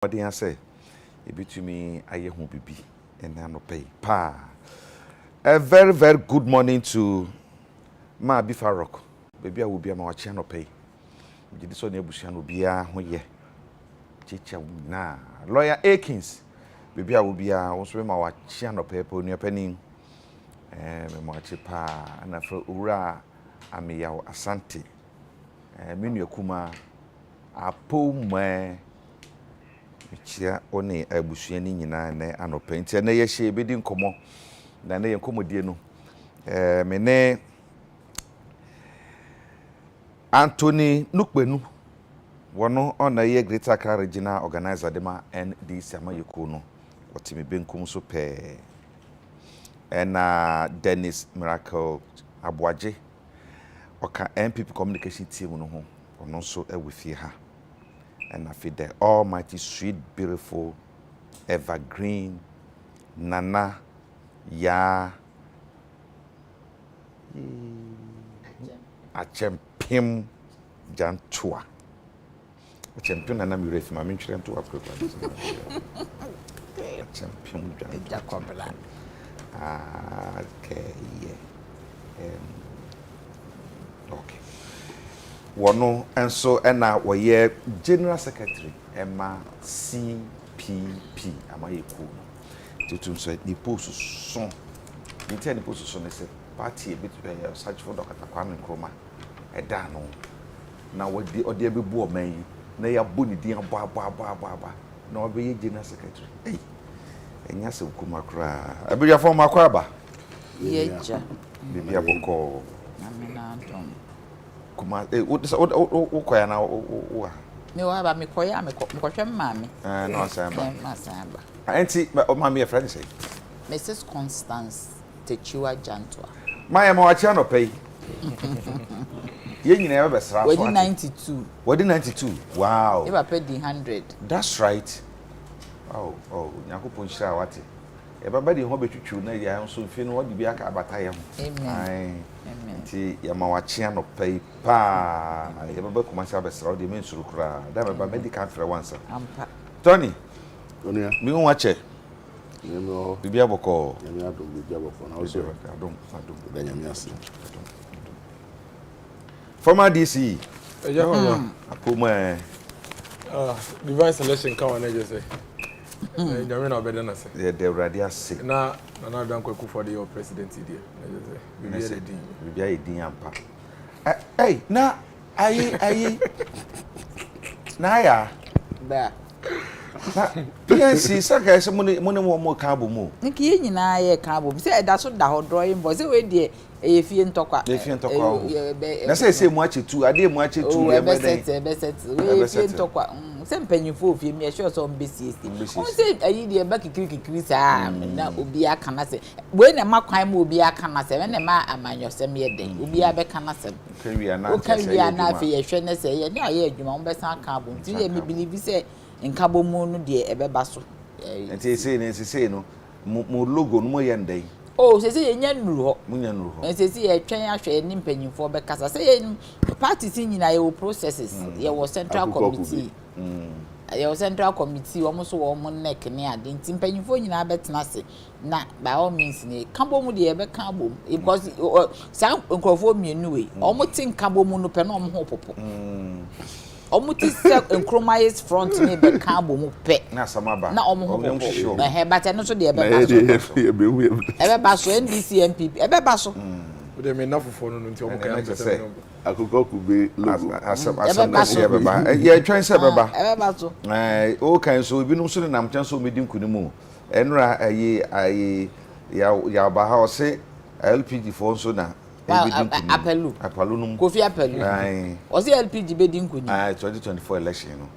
What do I say? A bit to me, I hear bibi and I no pay. Pa. A very, very good morning to my Bifarok. Baby, I will be a watching no pay. Did this on your bush and will be a ye. Chicha na. Lawyer Akins. Baby, I will be a once my watching no pay for your penny. Mwachi pa and afro ura amiyaw asante. Minu kuma apo mwe chia one abusuani nyina na anopa nti na ye hye bedi nkomo na na ye nkomodie no me ne Anthony Nukpenu wono ona ye Greater Accra Regional Organizer de ma NDC amayeko no otimi benkum so pe na Dennis Miracle Aboaje oka MPP communication team no ho ono so ewefie ha. And I feel the almighty, sweet, beautiful, evergreen, Nana, Ya, a champion, Jantua. A champion, Nana, you raise my mention to a champion, Jantua. Okay, yeah. Okay. Wano and so and now we General Secretary Emma CPP amayeku tutum so ni post son intend the post son is party bit search for Dr. Kwame Nsroma e da no na we di ode be bu oman na ya bo ni din ba na obe General Secretary enya se kuma kra abia form akwa ba yeja bibi aboko amina tom kuma ukoya na wa me wa ba me koya me kohwe mame no asamba masamba anti mame friend say Mrs. Constance Techiwa Jantua my ma wachi anopai ye nyina be besra so wadi 92 wadi 92 wow e ba pedi 100 that's right oh nyakopon shira wate e baba di ho betwitwu na ya nso mfi no wadi bi aka abata ye ho amen ti ya ma wachi anopai pa e baba kuma sha besra de men suru kura da baba medical frɛ once ampa Tony Onia mi won wache Nemo bibi aboko Nyame adom bibi aboko na also adom da nyame ase former DC Eja ho apoma divine selection ka wana je say nyame na obeda na say the radio say na dan kwaku for the president here na je say bibi e din ampa hey na ayi na ya ba na PNC saka se mo ka bomu nki ye nyina ye ka bom se eda so da ho drawing board se we de e fie ntokwa na se mu achetu ade mu achetu e be set we fie ntokwa se mpanyifo fie mi e sure so mbesi o se ayi de ba kikiri sa na obi aka na se we na makwan ma obi aka na se we na ma amanyosem ye den obi abeka na se o kan wi na afie ye hwe na se ye na ye adwuma mo be san ka bom ti ye me believe se nkabo mu no de ebeba so enti say no mo logo no mo ye ndai se ye nya nuru ho mo nya nuru ho se ye twen ahwe ni mpanyimfo be kasa se ye party si nyina ye wo processes ye wo central committee ye wo central committee wo so wo mo neck ne ade nti mpanyimfo nyina betena se na by all means ne kabo mu de ye be ka bom because sa nkrofo mienu we o mo tin kabo mu no pe na o mo ho popo omuti se Nsroma's front ni be ka bomu pe na samaba na omo ho na he bata no so de be ba so ebe ba so NDC MPP ebe ba so o de me na fofo no nti omo kan se akoko kube logo asam na se ebe ba ye twen se ebe ba ebe ba so o kan so bi no so nam twen so medi nkunimu enra ayi ya ba ha o se LPG fo so na apelu num Kofi apelu o se LPG be di nkuni 2024 election no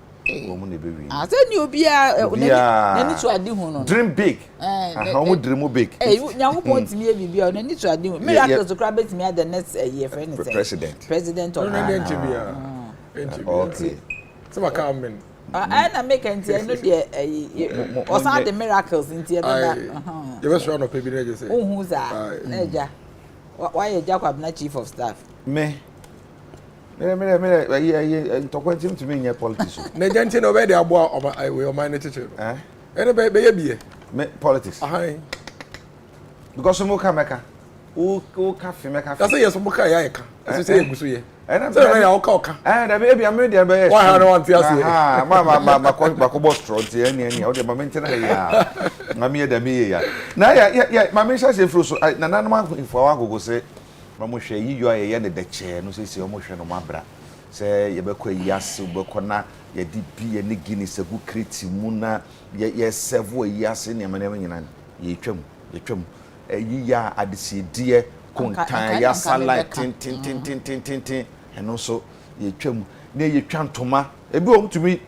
wo mu ne be wi se ni obi a na ni to ade hu no dream big how dream big nyankopon timi e bibia na ni to ade hu miracle to crab timi the next year friend president of okay so ma ka amen na make anti no de o sa the miracles nti e ba you best run up e bi na je say ohun za na eja why Jacob na chief of staff me me ntokwantim to me in politics. Na gente no be dey abo we o man teacher. Ene be ye Me politics. Ahan. Because some ka meka. O cafe meka. That's yes mo ka ya ka. Eso say eguso ye. And say ya o ka. Da be am dey be. Why ha no want to ask you? Ma ko boss trot any o dey ma maintain ya. Na me da me ya. Na ya ma me say fro so na na ma info wa gogo say ma mo hwe yi yo ye ne de che no say o mo hwe no ma bra. Say ye be ko yase be ko na ye di bi ye ne gini se gu kreti mu na ye serve yase ne ma ne nyina ye twam yi ya adesedie kontan ya sala tin eno so ye twam na ye twa ntoma ebi o mtumi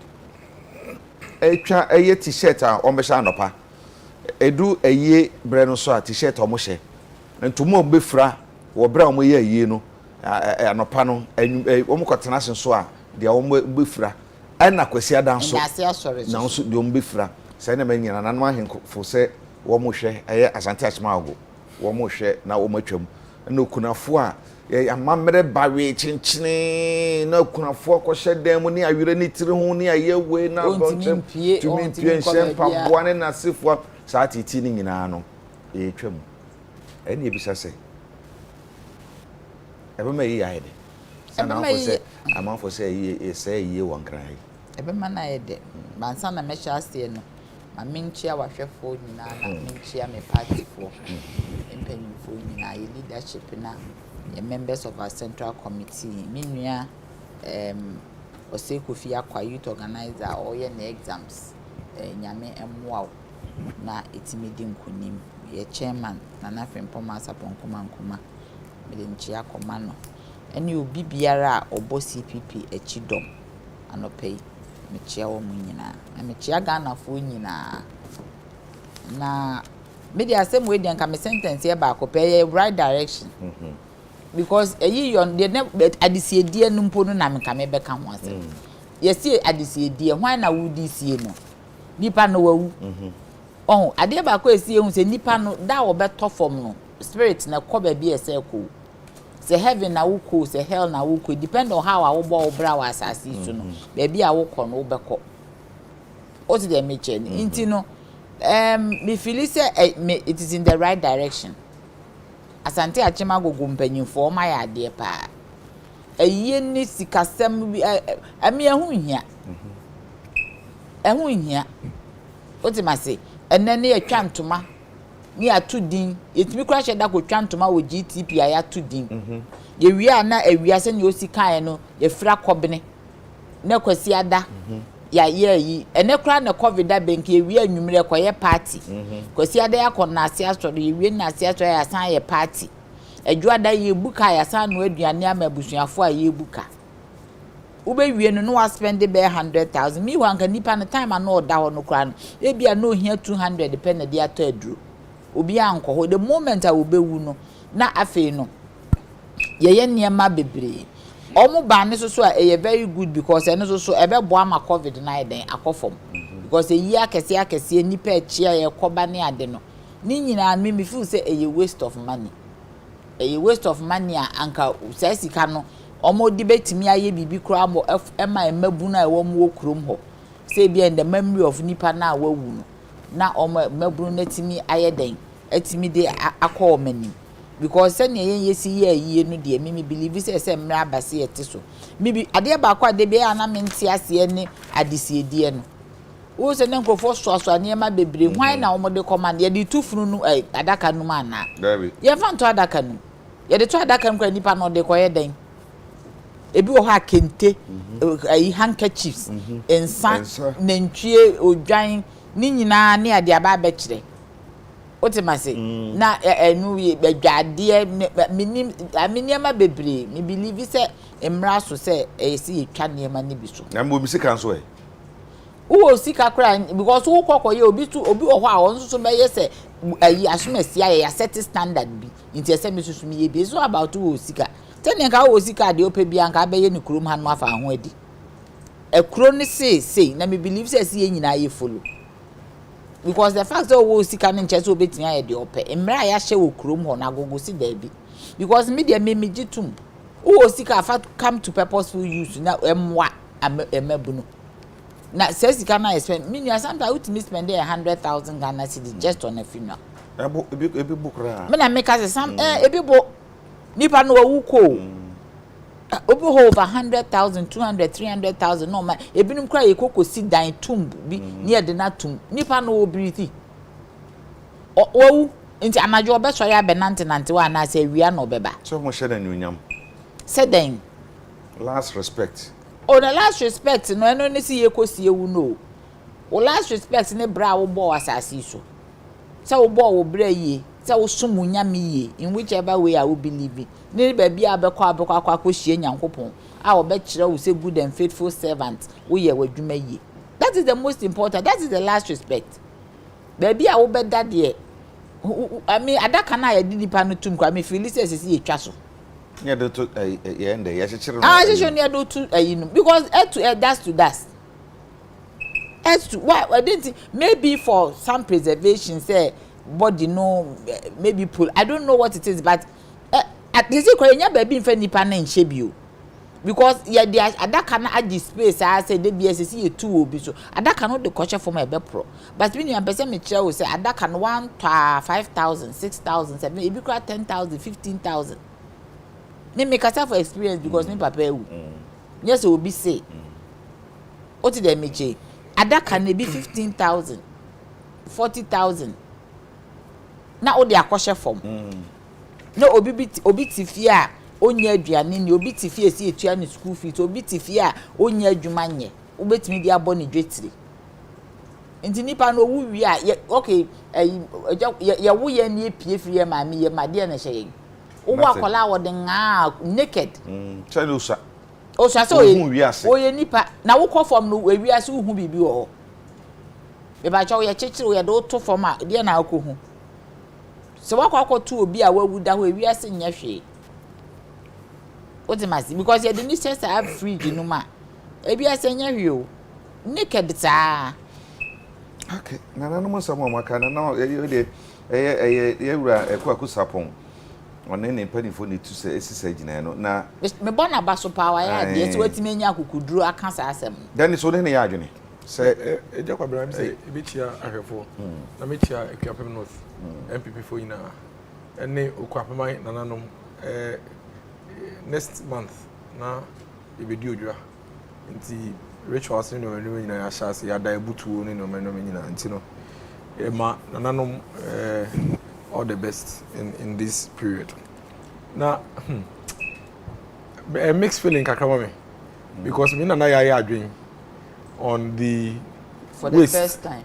etwa eye t-shirt a o mbesha anopa edu eye bre no so a t-shirt o mo hye ntoma o befra wo bra o mo ye eye no anopa no o mo kotena sen so a de o mo befra ana kwasi adan so na so de o mo befra sai na manyina na no ahenfo se wo mo hwe eye asante achmago wo mo hwe na wo matwam na okunafo a amamre bawe chinchine na okunafo ko hye dan mu ni awire ni tiri hu ni ayewe na bonchem tumi pie nhempa boane na sefo saa titi ni nyina no twam ene ebisa se ebe ma yi yaede amafo se yi won krai ebe ma na yede bansa na mecha ase no aminchia wahwefo nyina na aminchia me party for empenyimfo nyina ye leadership na ye members of our central committee minua Osekofi akwa youth organizer oye na exams nyame emwa na etimidi nkunim ye chairman na na Frimpoma Saponkoma nkoma medenchia komano eni obi biara obo CPP echidom anopei mechia wo munyina na mechia Ghana fo nyina na media asem we den ka me sentence e ba ko pay right direction because eyi yon de adisiedie no mpo no na me ka me be ka ho asem yesi adisiedie hwan na wudi sie no nipa no wawu oh ade ba ko esie hu se nipa no da wo be to form no spirit na ko ba bi ese ko se heaven na wuko se hell na wuko depend on how awbo obra wa asasi so no be bia wukọ no obekọ o ti dey meche nti no me feel say it is in the right direction asante achema gogo mpanyimfo ma ya ade pa ayiye ni sikasem bi ami ehun hia o ti ma se enne ne yatwa ntoma ni atudin yetimi kura hye da ko twantoma wo GTP aya tudin ye wia na awia se ne osikae no ye fra kobene na kwasi ada ya yi ene kura na covid da bank ye wia nwumre koye party kwasi ada ya kona ase asoro ye wia na ase asoro ya san ye party adwa da ye buka ya san no aduane amabusuafo a ye buka ube wie no wa spend be 100,000 mi wanka nipa na time na oda ho no kura no e bia no hia 200 pen na dia ato aduro obi anko the moment I will be no na afi no ye niema bebre omo ba ne so a very good because ene so ebe boa ma covid na den akofom because eyi akese nipa achia ye koba ne ade no ni nyina me feel say a waste of money anka sasika no omo di betimi aye bibi kura mo ema emabu na ewo mo krom ho say be in the memory of nipa na wawu no na omo mabru na timi aye den atimi de akọ mani because say ne yesi ye ayi no de me believe say mra abase yete so bibi ade ba akọ ade bia na menti ase ne adisiedie no wo se ne nkofo so ne ma bebre hwan na omo de command ye de tufunu no adaka no ma na ye fa nto adaka no ye de to adaka no kwa nipa no de koye den ebi wo ha kente ayi handkerchiefs ensa nantwie odwan ni nyina ne ade aba ba kire otimase na enu ye badwade minima bebre me believe say emra so say esi etwa niema ne bi so na mo mi sika nso wo sika kra because wo kokoye obi wo ho a won so be ye say ayi asomasi aye ya set standard bi nti ese me susu mi ye bi so about wo sika tene ka wo sika de ope bi anka be ye ne krom ha no afa ho adi ekro ne sei na me believe say esi ye nyina ye follow because the fact that wo sika ne nche so obetimi aye de ope emra ya hye wo krom ho na gogo si da bi because media me gitum who sika fa come to purposeful use na emwa emebuno na says sika na spend me you sometimes we to spend 100,000 Ghana cedis just on a funeral ebi bukra me na make us some ebi bo nipa no wu ko obi over 100,000 200 300,000 no ma ebinum kra ye koko si dan tumb bi near de na tum nipa no obiriti owu nti amajo obeso ya benante wa na se wia no beba so mo sheda nyunyam said then last respect oh the last respect no eno ne si ye kosi ewu no o last respect ne bra wo bo asasi so wo bo wo bra yi so wo sumu nyame yi in whichever way I will believe it ne ba bia abekọ akohie nyankopon a wo be kire wo say good and faithful servant wo ye wadwuma yi that is the most important, that is the last respect baby a wo be da de I mean adaka na ye dipa no tum kwa me feel say ye twa so yeah do to ye ende ye chechire no she near do to because that's to dust as to why didn't maybe for some preservation say body no maybe pull I don't know what it is but at this kwenya baby mfa nipa na nhye bio because yeah the adaka na agi space I say the BSC ye 2 obi so adaka no the culture for my be pro but when you person me tell say adaka no 1 to 5,000 6,000 7 e be 10,000 15,000 me make us for experience because me papa ewu yes obi say what did they make adaka na be 15,000 40,000 na o de akoshe form no obi tifie a onya aduane ni obi tifie si etua ni school fees obi tifie a onya adwuma nye obetimi di abo ni dwetire nti nipa no wu wi a okay ye wo ye ni epie fie ma me ye made na hye wo akola wo de nga naked chalo sa o so so o ye nipa na wo kɔ form no wi ase hu bibi wo e ba cha wo ye chechire wo ye do to form a de na akɔ so wakɔ to obi a wawu da ho ewi ase nya hwe otimasi because you dey say have fridge no ma ebi ase nya hwe o naked ta okay na no mo samo maka na ye wura ekwa sapon one ne panifo ne tu se esisa gina no na me bona baso power ya de eti watimi nya akukuduro aka sa asem then so ne ya adwene se ejakwa bra me say ebitia ahwefo na metia ekwapem north MPP for ina ene okwapemai nananom next month na ebedi odwa nti rituals ni no nyina ya shase ya da ebutuo ni no nyina nti no ma nananom all the best in this period na a mixed feeling kakama me because me na ya adwen on the for the first time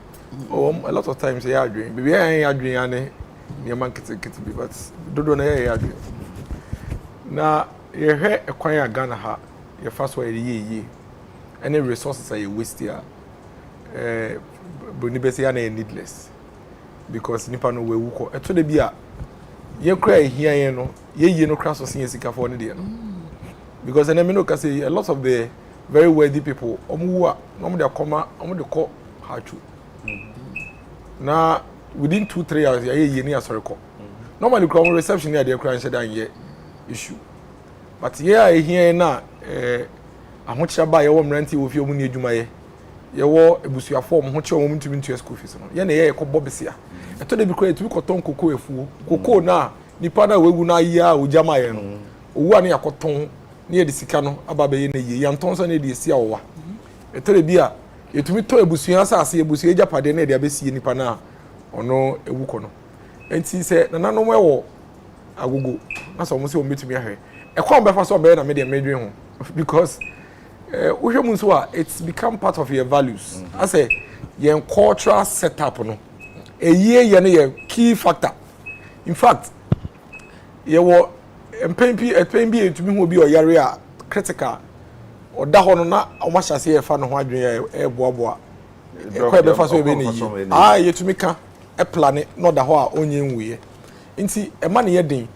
a lot of times ya adwen bibi ya adwen ya ne man kiti bi but dodo na ya adwen na ye hwe ekwan ya Ghana ha ye fa so ye any resources are waste ya boni be say ya na needless because nipa no wewu ko eto de bia ye kra ehia ye no ye no kra so sin sika for ne de no because ene me no ka say a lot of the very wealthy people omu a no de akoma omu de ko hachu na within 2-3 hours ye ni asori ko normally kra reception ya de kra nse dan ye issue but ye a ehia na ahochia ba ye wo mranti wo fi omu ni adwuma ye wo ebusuafo omo ho che omo ntumi ntua school fees no ye na ye kɔbɔ besia eto de bi kɔ etumi kɔtɔn koko efuo koko na nipa na wegu na ya ojama ye no owu a na yakɔtɔn na ye de sika no aba be ye na ye yanton so na de esi awowa eto de bi a etumi tɔ ebusua asase ebusua japade na de abesie nipa na ɔno ewu kɔ no enti sɛ nananom ɛwɔ agogo na so omo se omo betumi ahwe ɛkɔ mbefa so ɔbɛyɛ na me de medwe ho because it's become part of your values. I say, your cultural setup, no. A year, you key factor. In fact, you were a pain to me will be your area critical. Or that one, not how much I say a fan of what you boa. Quite the first way, ah, you to make a planet, not the whole onion way. Inti, a money a day.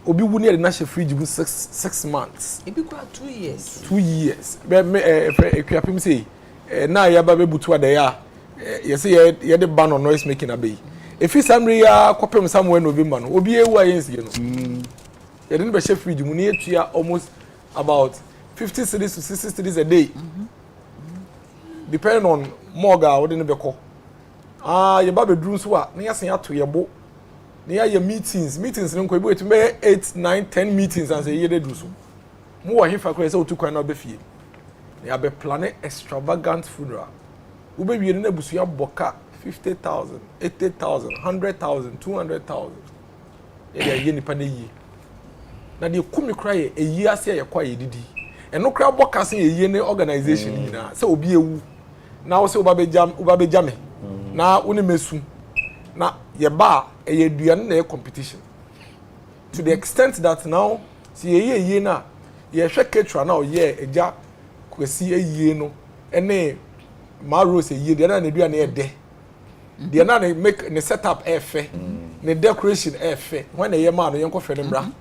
Obi wu near the national fridge bu 6 months. It be quite 2 years. 2 years. Me ekwapem say na ya ba bebutu ade ya. You say ye the ban on noise making abey. If you samre ya kwapem somewhere no be man. Obi ewu ayensi no. You didn't be chef fridge. Money to almost about 50 cedis to 60 cedis a day. Depending on morga, what didn't be call. Your baby drew so what? Near saying to your boat. Near your meetings no go able to make 8, 9, 10 meetings and say ye dey do so. Mo wa hifa kra say o tu kwan na be fie. They have planning extravagant funeral. We be na busuya boka 50,000, 80,000, 100,000, 200,000. Ye nipa na yi. Na de kumi kra ye eyi ase ye kwa ye didi. Eno kra boka se ye ne organization ni na say obi ewu. Na wo say oba be jam na woni mesu. Na ye ba ye duane na competition. To the extent that now see ye na ye hwe ketra na o ye eja kwesi ye no ene maros ye de na duane e de. De na make ne setup e fe. Ne decoration e fe. When ye ma no ye nkofre ne mra.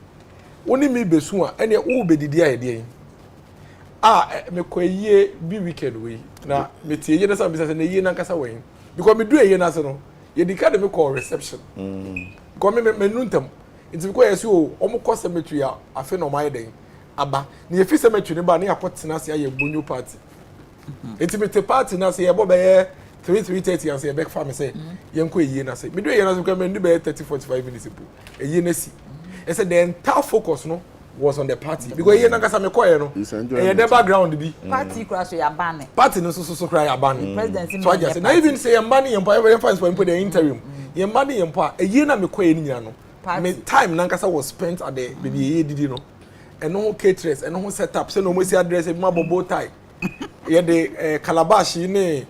Woni mi besu a ene wo bedidi a ye de. Me koye bi weekend we na me tie ye na some business na ye na nkasa wen because me do ye na so no ye di ka de me call reception because me nuntam it because yes o omo call cemetery a afi no my den aba na ye fi cemetery ne ba na yakotena se ye bonyo party intimate party na se ye bo be 3:30 and say back farm say ye nko ye na se me do ye na so because me do be 30-45 minutes po ye na si e say the entire focus no was on the party because ye na kasa me koye no e the background bi party crash ya ban party no so cry ya ban presidency so I just na even say ye mbani ye mpa even fans for the interim ye mbani ye mpa e ye na me koye ni nyina no me time na kasa was spent at the baby ye didi no and no caterers and no setup say no mo si address e ma bobo tie ye de calabash ni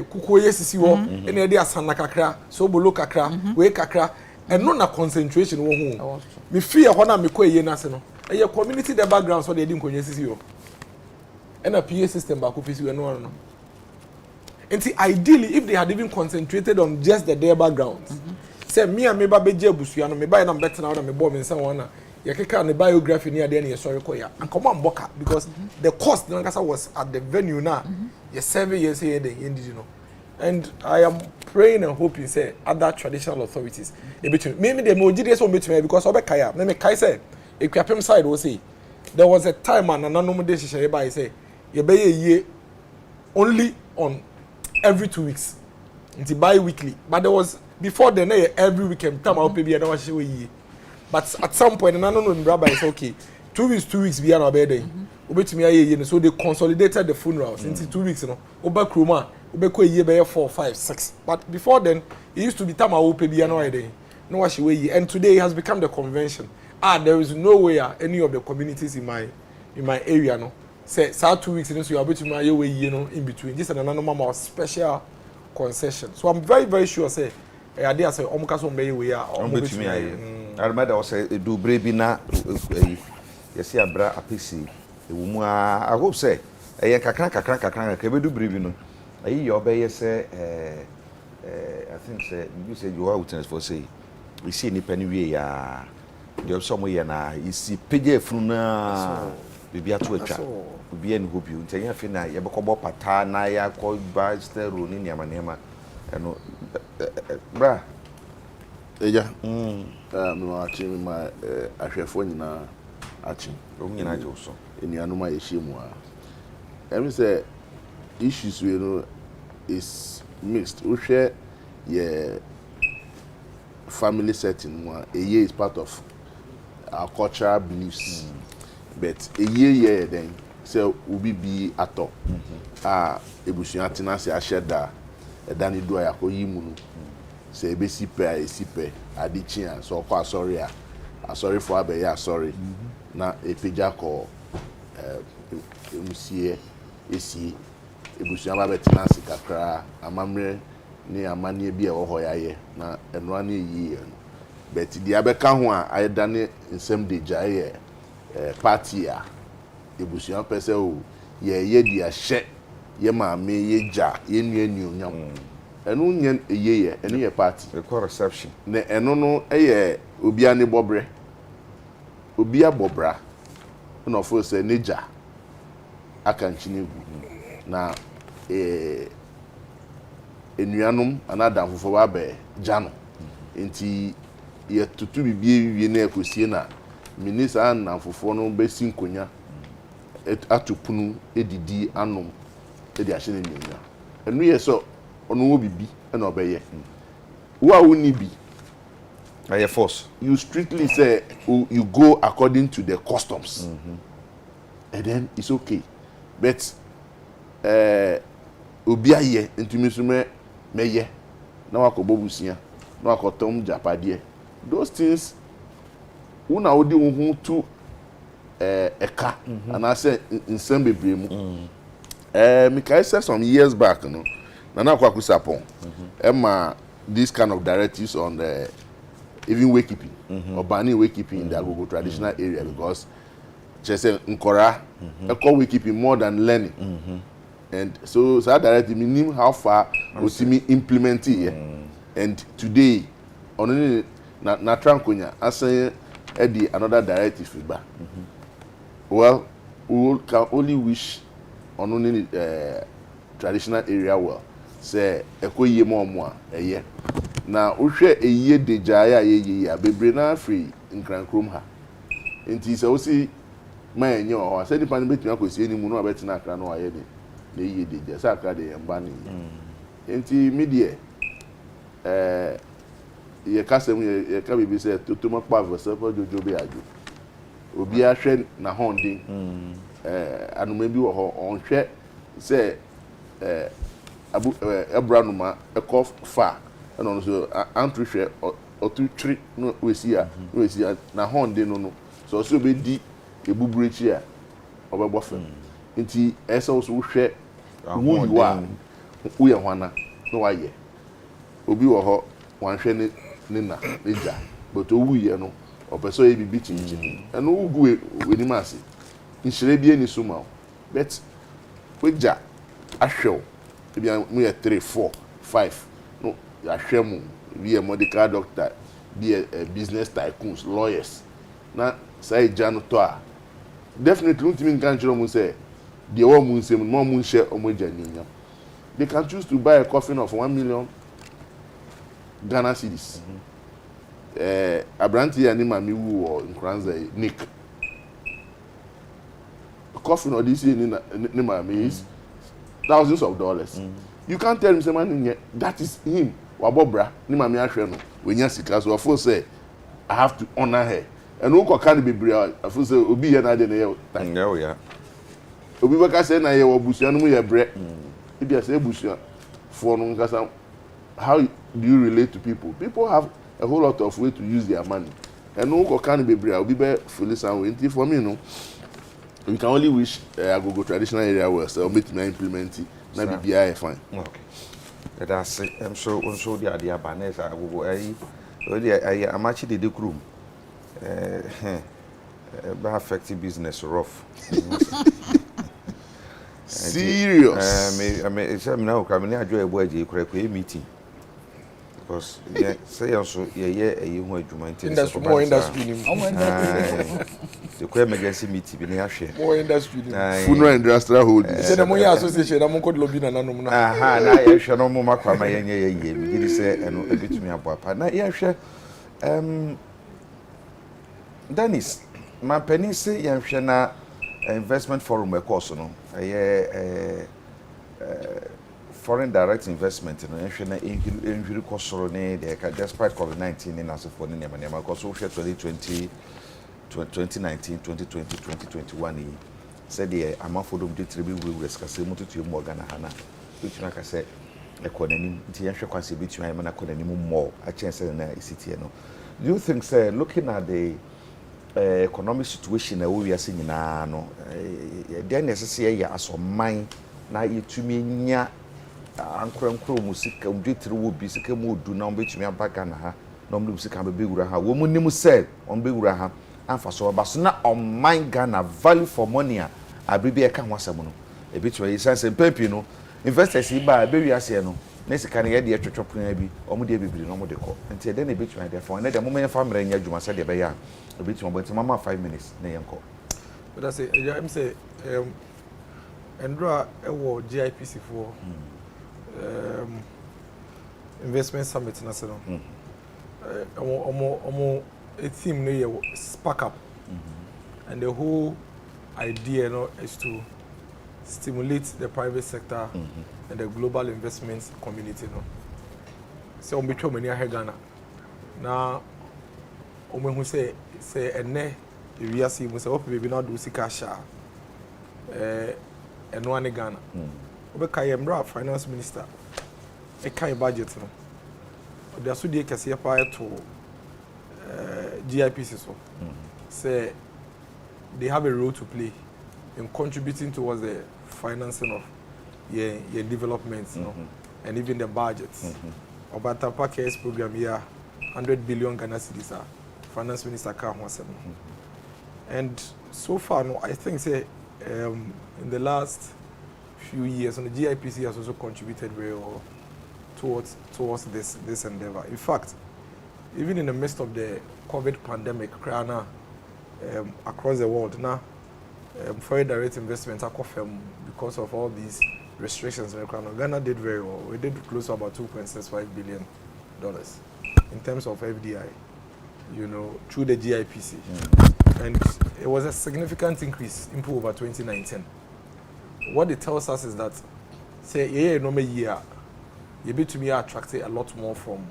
kuko ye sisi wo e na de asana kakra so bolo kakra we kakra and no na concentration wo hu me fear ho na me koye na se no a community the background so they didn't sisi yo and a PA system back office you no ideally if they had even concentrated on just the their backgrounds say me and me ba beje busua no me ba na better na me bo me nsa wona ye keka ne biography near there na sorry koya and come on boka because the cost the was at the venue na ye 7 years here the you know and I am praying and hoping say other traditional authorities maybe they mo gide so between because obekaya me kai say ekwapem side will say there was a time and nananom de hihye by say ye be ye only on every 2 weeks until bi-weekly but there was before then every weekend time I pay be na hihye ye but at some point nananom rabbi say okay 2 weeks be na be dey obetumi aye ye so they consolidated the funerals into 2 weeks no oba kroma obeko ye be 4 5 6 but before then it used to be time I will pay be na way dey no hihye ye and today it has become the convention. There is no way any of the communities in my area no say 2 weeks so you are between my way in between just another normal special concession so I'm very sure say I dare say omukaso mbeye we between I remember I say do brebi na yes abra apesi ewumu I hope say e kakran be do brebi no ayi ye obeye say I think say you say you are witness for say we see ni pani we ya the some way na isi pege funu na bibi ato atwa bibi en hope you ntanya fe na ye bekobo pata na ya ko ba stero ni niama eno bra eja no achi ma ahwefo nyina achi o nyina je so enianu ma ye hye mu a say issues we no is mixed we share ye family setting one a year is part of our cultural beliefs but a year then so will be at all ebusuan tenase asheda edani do ayakoyi mu no say be sipe adikye so kwa sorry for abeya sorry na epeja ko emusie esi ebusuan ba betenase kakra amamre ni amanie bi e wo ho yaye na enwa na eyi but the abeka ho a ayedane nsem de jaye party a ebusuan pese o ye di ahye ye maame ye ja ye nuanu nyam enu nyen eyeye enu ye party the call reception ne enu no eye obi ani bobre obi abobra na ofo se neja aka nchinigu na enuanum anada fofo ba be jano enti ye tutu bibie wie na ekosie na minisa na fofo no be sinkonya atopunu edidi anom edi ahye ne nyina enu ye so ono wo bibi na obeye wo a woni bi Aye force. you strictly say you go according to the customs and then it's okay but obi aye ntumi so meye na wakobobusia na wakotom japade those things una odi wo hu to eka and I say nsem bebre mu Mikael said some years back no na kwakusapon this kind of directives on the even wakekeeping or banning wakekeeping in the Agogo traditional area because just say nkora call wakekeeping more than learning and so that directive meaning how far we implement it and today only na trankonya asay another directive back well we can only wish on only traditional area well say ekoye mo eye na uhwe eye dejaya ye bebre na free nkrankrom ha enti se wo si ma enye o se nipa ne betumi akosi enimu no abetina akra no aye ne eye deja sa akra de mba ne enti media ye kasem ye ka bibi se totoma pa vese pa jojo be ajo obi ahwe na hondin anuma bi wo ho onhwe se abranuma ekof fa and also antruhwe otutri no wesi na honde no so be di ebubrechi a obebo fam nti esa so hwe wo yiwa wo ye hwana no waye obi wo ho wanhwe ne na eja but owu ye no opeso ye bibi chinchin eno ugu wenim ase nhyire bi eni so ma but weja ahwew bia mu ye 3 4 5 no ahwemu be a medical doctor be a business tycoons lawyers na say jano to a definitely ntimi kan chiro mu say de wo mu nsem mo mu nhye omojaninya they can choose to buy a coffin of 1 million Ghana cedis abranti ani mami wu or nkranza Nick coffin or this ni mami is thousands of dollars you can't tell him say man that is him wabobra ni mami ahwe no wenya sika so afo say I have to honor her and who ko kan bebre afo say obi ye na de na ye ya obi baka say na ye obusua no mu ye bre bia say obusua for no nkasa how do you relate to people have a whole lot of way to use their money and who ko kan bebre obi be feel some for me no we can only wish Agogo traditional area well so make me implement it na bibia fine okay that's it I'm so the idea banes Agogo I amachi de krum ba affect business rough serious I mean say me now come na ajo ebo aje kura meeting because say also ye hu adwuma industry more industry nim the emergency meeting bi na ahwe more industry nim funeral industrial holdings say na mo ya association na mo ko lobby na nanom na aha na ye hwe no mo makwa ma ye ye mi gidi say eno ebitumi aboapa na ye hwe Dennis my penny say ye hwe na investment forum e course no foreign direct investment no ye hwe na enhwiri kosoro ne despite COVID-19 in asofo ne nema because we hwe 2020 2019 2020 2021 said the amount for them to be risk mutu to more Ghana hana which na ka say economy nti yan hwe kwanse bitu an na economy more a chance na city no do you think say looking at the economic situation na we are seeing na no there necessary ya asoman na yetumi nya ankronkro musika umdetiri wo bi sika mu odu na umbetumi abaga na ha na umdu musika be wura ha wo mu nim say umbe wura ha amfa so ba so na on Ghana value for money a abibi e ka ho asem no e bitu e sense pempi no investors ba be wi ase no na sika ne ye de twetwopon bi omo de bibiri no omo de ko nti e de na bitu e de for na de mo men family nya dwuma se de be ya e bitu mo benti mama 5 minutes na ye nko but I say I'm say Endra ewo GIPC for investment summit na se no omo a team no ye spark up And the whole idea, you know, is to stimulate the private sector and the global investments community, you know. So we try many here Ghana. Now, who say ene we are seeing say we be not do sikasha eno ane Ghana. We kai emra finance minister. E kai budget no. They are so dey kase pa to GIPC so. Say they have a role to play in contributing towards the financing of your developments, you know, and even the budgets. About the package program here, 100 billion Ghana cedis are finance minister can and so far, no, I think say in the last few years, and the GIPC has also contributed very well towards this endeavor. In fact, even in the midst of the COVID pandemic, across the world now, foreign direct investments are confirmed because of all these restrictions. Ghana did very well. We did close to about $2.65 billion in terms of FDI, you know, through the GIPC. And it was a significant increase over 2019. What it tells us is that, say, year you be to me attracted a lot more from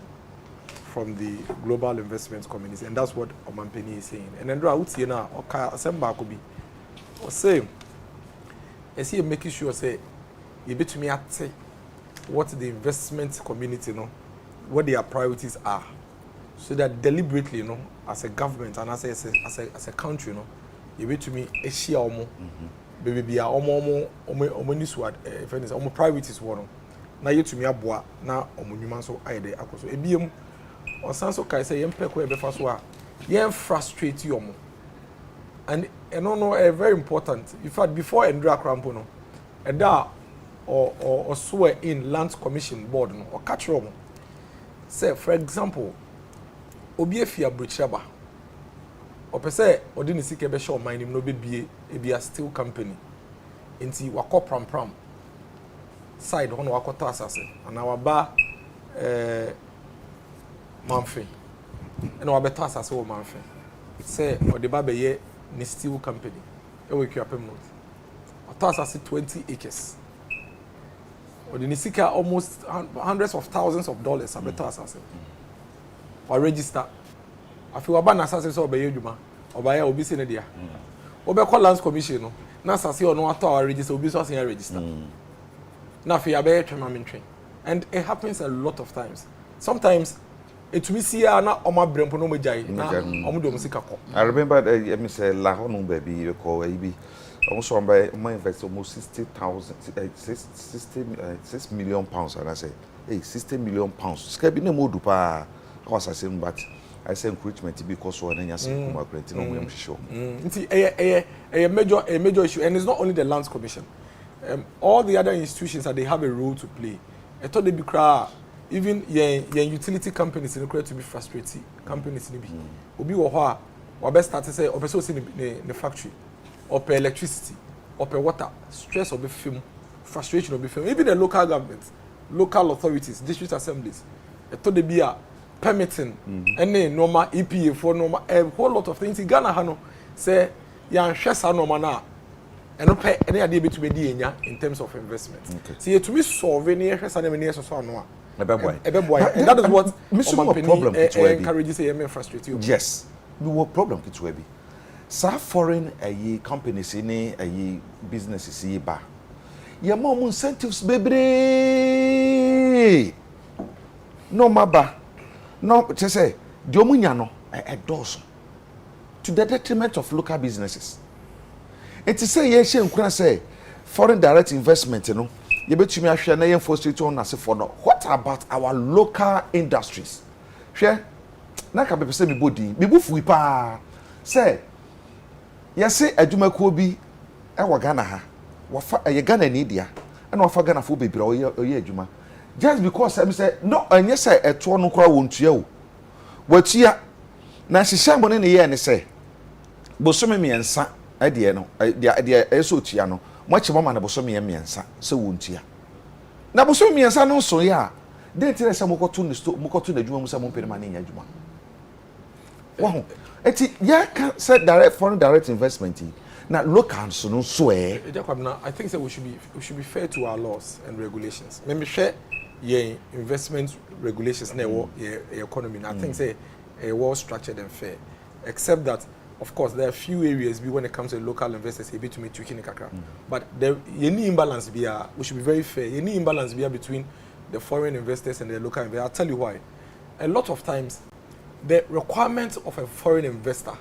the global investment community, and that's what Omampeni is saying. And then I would say now, okay, or say, I see making sure say you be to me at what the investment community, you know, what their priorities are, so that deliberately, you know, as a government and as a country, you know, you be to me a share omo, baby be a omo niswad, if any omo priorities one. Now you to me aboa na omo nyuma so aide akoso ebiem osanso kai say yempe ko ebe faso a yen frustrate you omo. And no, very important. In fact, before Endra Krampo, no, Eda or swear in Land Commission Board, no, or catch wrong. Say, for example, Obiefia Brichaba, or per se, or didn't see Kebe show mining no be a steel company. Inti wako pram side on wako tasase, and our bar Manfe, and our betasas or Manfe. Say, or the babe ni steel company. Ewe kwa pemot. Otas asi 20 acres. Or the nisika almost hundreds of thousands of dollars. Abetas asi. Or register. Afi waba nasase so obeye juma. Obaya obi se ne dia. Obe call Lands Commission no. Na sase ono ato our register obi so asen register. Na fi abe twema mentwe. And it happens a lot of times. Sometimes it we see na oma brempo no mejai na omo do musika ko. I remember me say la hono baby you call ibi almost by my invest almost 6 million pounds, and I say hey 60 million pounds ska bi na modu pa I was saying, but I say encouragement because one anya say kuma grant no we am sure nti a major issue, and it's not only the Lands Commission, all the other institutions that they have a role to play. I thought they be cry. Even your utility companies in the to be frustrated companies in the obi wo ho a we best start to say or person in the factory or per electricity or per water stress or be film frustration or be film. Even the local governments, local authorities, district assemblies, I thought they be a permitting any normal EPA for normal a whole lot of things in Ghana hano say yan hwesa normal na and no pay any idea to be in terms of investment. See to me solve any hwesa na me so no and that is what problem encourages a frustrate you. Yes, we were problem to be. Sa foreign companies in businesses yi ba. Your mom incentives bebre. No maba. No just say the omunya no a dozen to the detriment of local businesses. And to say yes, you say foreign direct investment, you know. You bet me ahwe na yen frustrate on as for no. What about our local industries? Hwe na ka be say me body me bufu pa say yes adwumakuo bi e wo Ghana ha wafa ye Ghana ni dia na wafa Ghana fo bebre oye adwuma just because I say no anye say eto no kra wontua o watua na hihye mbone ne ye ne say bosome miensa ade no ade eso tua no mwachi mama na bosome miensa se wontua na bosome miensa no so ya de tire se mokoto ne sto mokoto na adwuma mu se mo pere ma ne nya adwuma. Wow. Eti yeah can say direct foreign direct investment. Now local so no swear. I think that we should be fair to our laws and regulations. Maybe share investment regulations na economy. I think say well structured and fair. Except that of course there are few areas when it comes to local investors a bit to me tweaking kakra. But there any imbalance we should be very fair. Any imbalance between the foreign investors and the local investors. I'll tell you why. A lot of times the requirements of a foreign investor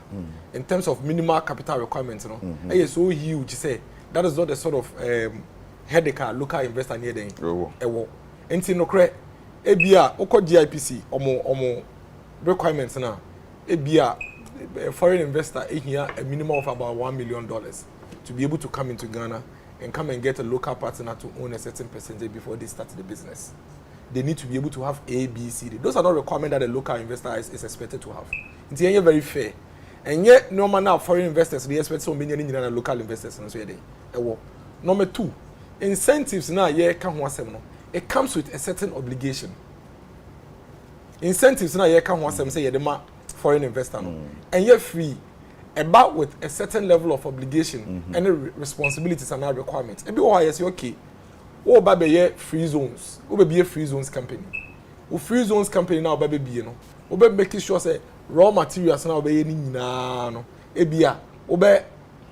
in terms of minimal capital requirements, is so huge. Say that is not the sort of headache a local investor near them. Enti no kre ebia oko GIPC omo requirements na ebia a foreign investor here a minimum of about $1 million to be able to come into Ghana and come and get a local partner to own a certain percentage before they start the business. They need to be able to have A, B, C, D. Those are not requirements that a local investor is expected to have. It's very fair. And yet, normal now foreign investors, they expect so many local investors. Number two, incentives now, it comes with a certain obligation. Incentives now, say the foreign investor, and you're free, about with a certain level of obligation and responsibilities and requirements. And be okay. Oh, baby, free zones. Oh, be a free zones company. Oh, free zones company now, baby, no. Oh, be making sure say raw materials now be any no. Ebia, oh, be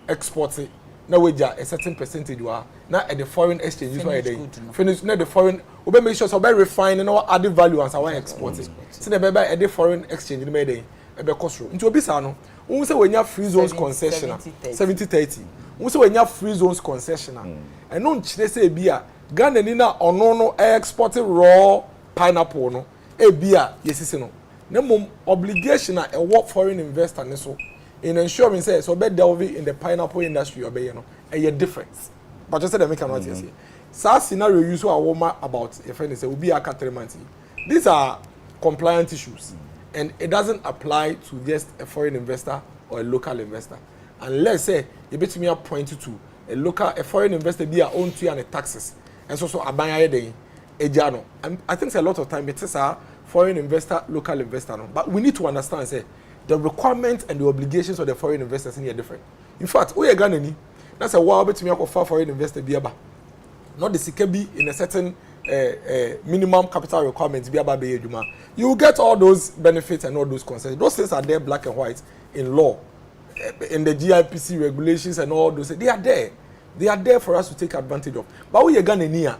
exporting. Now we just a certain percentage you are now at the foreign exchange. Is why they finish. Now the foreign. Oh, be make sure so be refine and now added value as I want exporting. See the baby at the foreign exchange. You made it. Ebe cost room. Into obisa no. We say when you have free zones concessional 70-30. We say when you have free zones concessional. And no they say ebia. Ghana nina ono exporting raw pineapple no ebia yesisi no na mom obligation a work foreign investor ne so in ensuring say so be delve in the pineapple industry obey no a difference but just say them cannot say sa scenario you so awoma about if any say obi aka 3 months. These are compliant issues and it doesn't apply to just a foreign investor or a local investor unless say you bet me point to a foreign investor be own to and taxes. And so abanya dey ejano. I think a lot of time it is a foreign investor, local investor. No? But we need to understand say the requirements and the obligations of the foreign investors in here different. In fact, we are Ghana. That's a wow bet me offer foreign investor be aba. Not the sikebi in a certain minimum capital requirements be aba be ejuma. You will get all those benefits and all those concessions. Those things are there black and white in law, in the GIPC regulations and all those. They are there. They are there for us to take advantage of. But we are Ghana niya.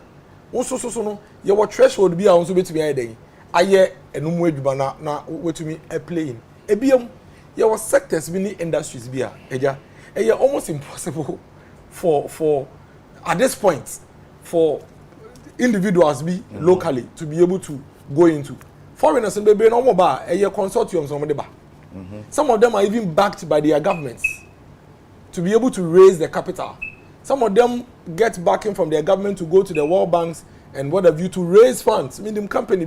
Also no. Your threshold be also be to be there. Aye enumwe dubana na we to me a playing. Ebiam your sectors many industries be eja. Almost impossible for at this point for individuals be locally to be able to go into. Foreigners be no more ba consortiums on the ba. Some of them are even backed by their governments to be able to raise the capital. Some of them get backing from their government to go to the World Banks and what have you to raise funds. I mean, the company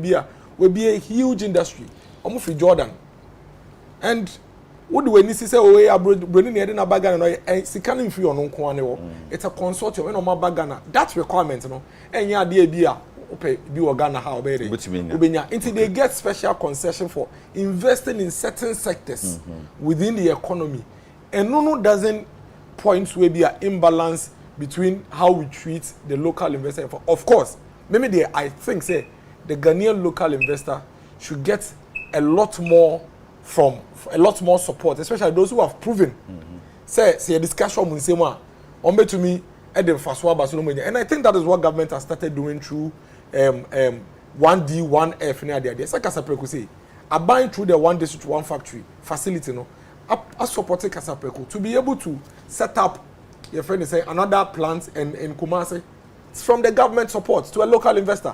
will be a huge industry. Almost for Jordan. And what do we need to say? Oh, yeah, bringing the other bagana and seeking free on one. It's a consortium. No more bagana. That's requirement, you know. And yeah, the idea. Okay, be Ghana how baby. Until they get special concession for investing in certain sectors within the economy, and no doesn't point to be an imbalance between how we treat the local investor. Of course, maybe I think say the Ghanaian local investor should get a lot more support, especially those who have proven. Say a discussion with Nsroma, to me, and I think that is what government has started doing through 1D, 1F in the idea. It's like Kasapreko say, are buying through the one district, one factory facility, no. As supporting Kasapreko to be able to set up your friend is say another plant in Kumasi. It's from the government support to a local investor.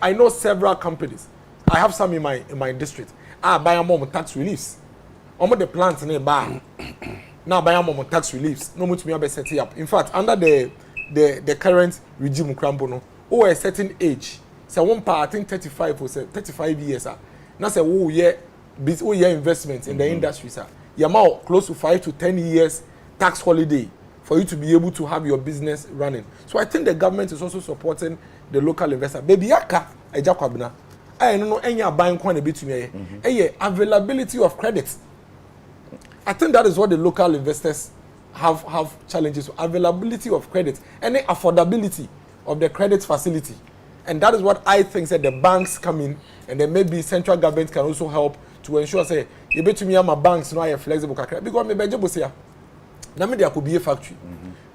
I know several companies. I have some in my district. Buy a mom tax reliefs. Almost the plants nearby. Now buy a mom tax reliefs. No much me be setting up. In fact, under the current regime Krambono, over a certain age, so one part I think 35 or 35 years. Now say year investments in the industry, sir. You're now close to 5 to 10 years tax holiday for you to be able to have your business running. So I think the government is also supporting the local investor. Baby yaka ejakwabna. I don't know any buying coin a bit to me. Availability of credit. I think that is what the local investors have challenges with. Availability of credit, any affordability of the credit facility. And that is what I think that the banks come in, and then maybe central government can also help to ensure say you bet me my banks no are flexible because me beje bosia na me there could be a factory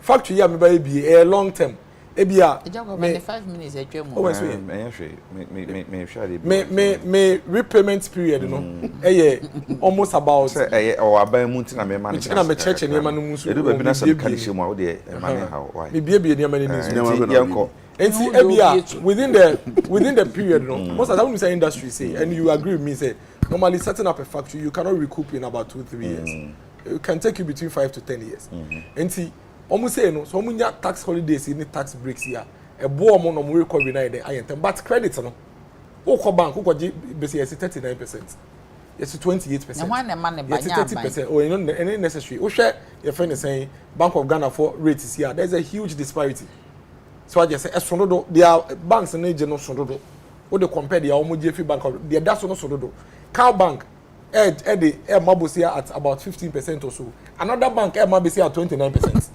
factory ya me be a long term e bia me 5 minutes e twem o me repayment period no almost about say o aban mu ntina me man na me check ne man mu so e do be na some kan she mu o de man how why me bie ne man ni so and see ebia within the period no most of that say industry say and you agree with me say normally setting up a factory you cannot recoup in about 2-3 years it can take you between 5 to 10 years and see almost say no so munya tax holidays in tax breaks here e bo omo no mo recovery na dey ayentem but credit no o ko bank o ko be say 39% yes 28% na wan na man ba nya 30% oh you know any necessary o hwe your friend is saying Bank of Ghana for rates here there's a huge disparity. So I just say esonodo their banks na je no sonodo o de compare their omojefi bank their that's no sonodo cow bank mabosia at about 15% or so another bank mabosia at 29%.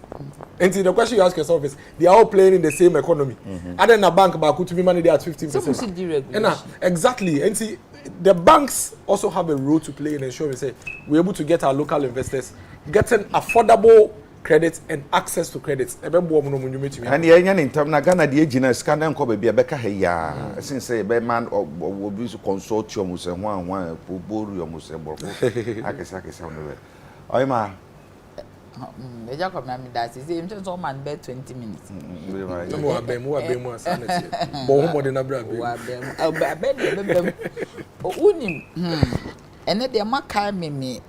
And the question you ask yourself is they are all playing in the same economy and then a bank back could be money there at 15%. And exactly and see the banks also have a role to play in ensuring say we're able to get our local investors getting affordable credit and access to credits. And the Indian in term na Ghana the agent scan ko be beka heya since say be man will be consortium say one boru you say bro akesa on the oyma eja come na me that say him just man be 20 minutes mo abem sanity bo ho mo de na bra be abem unim ene de maka me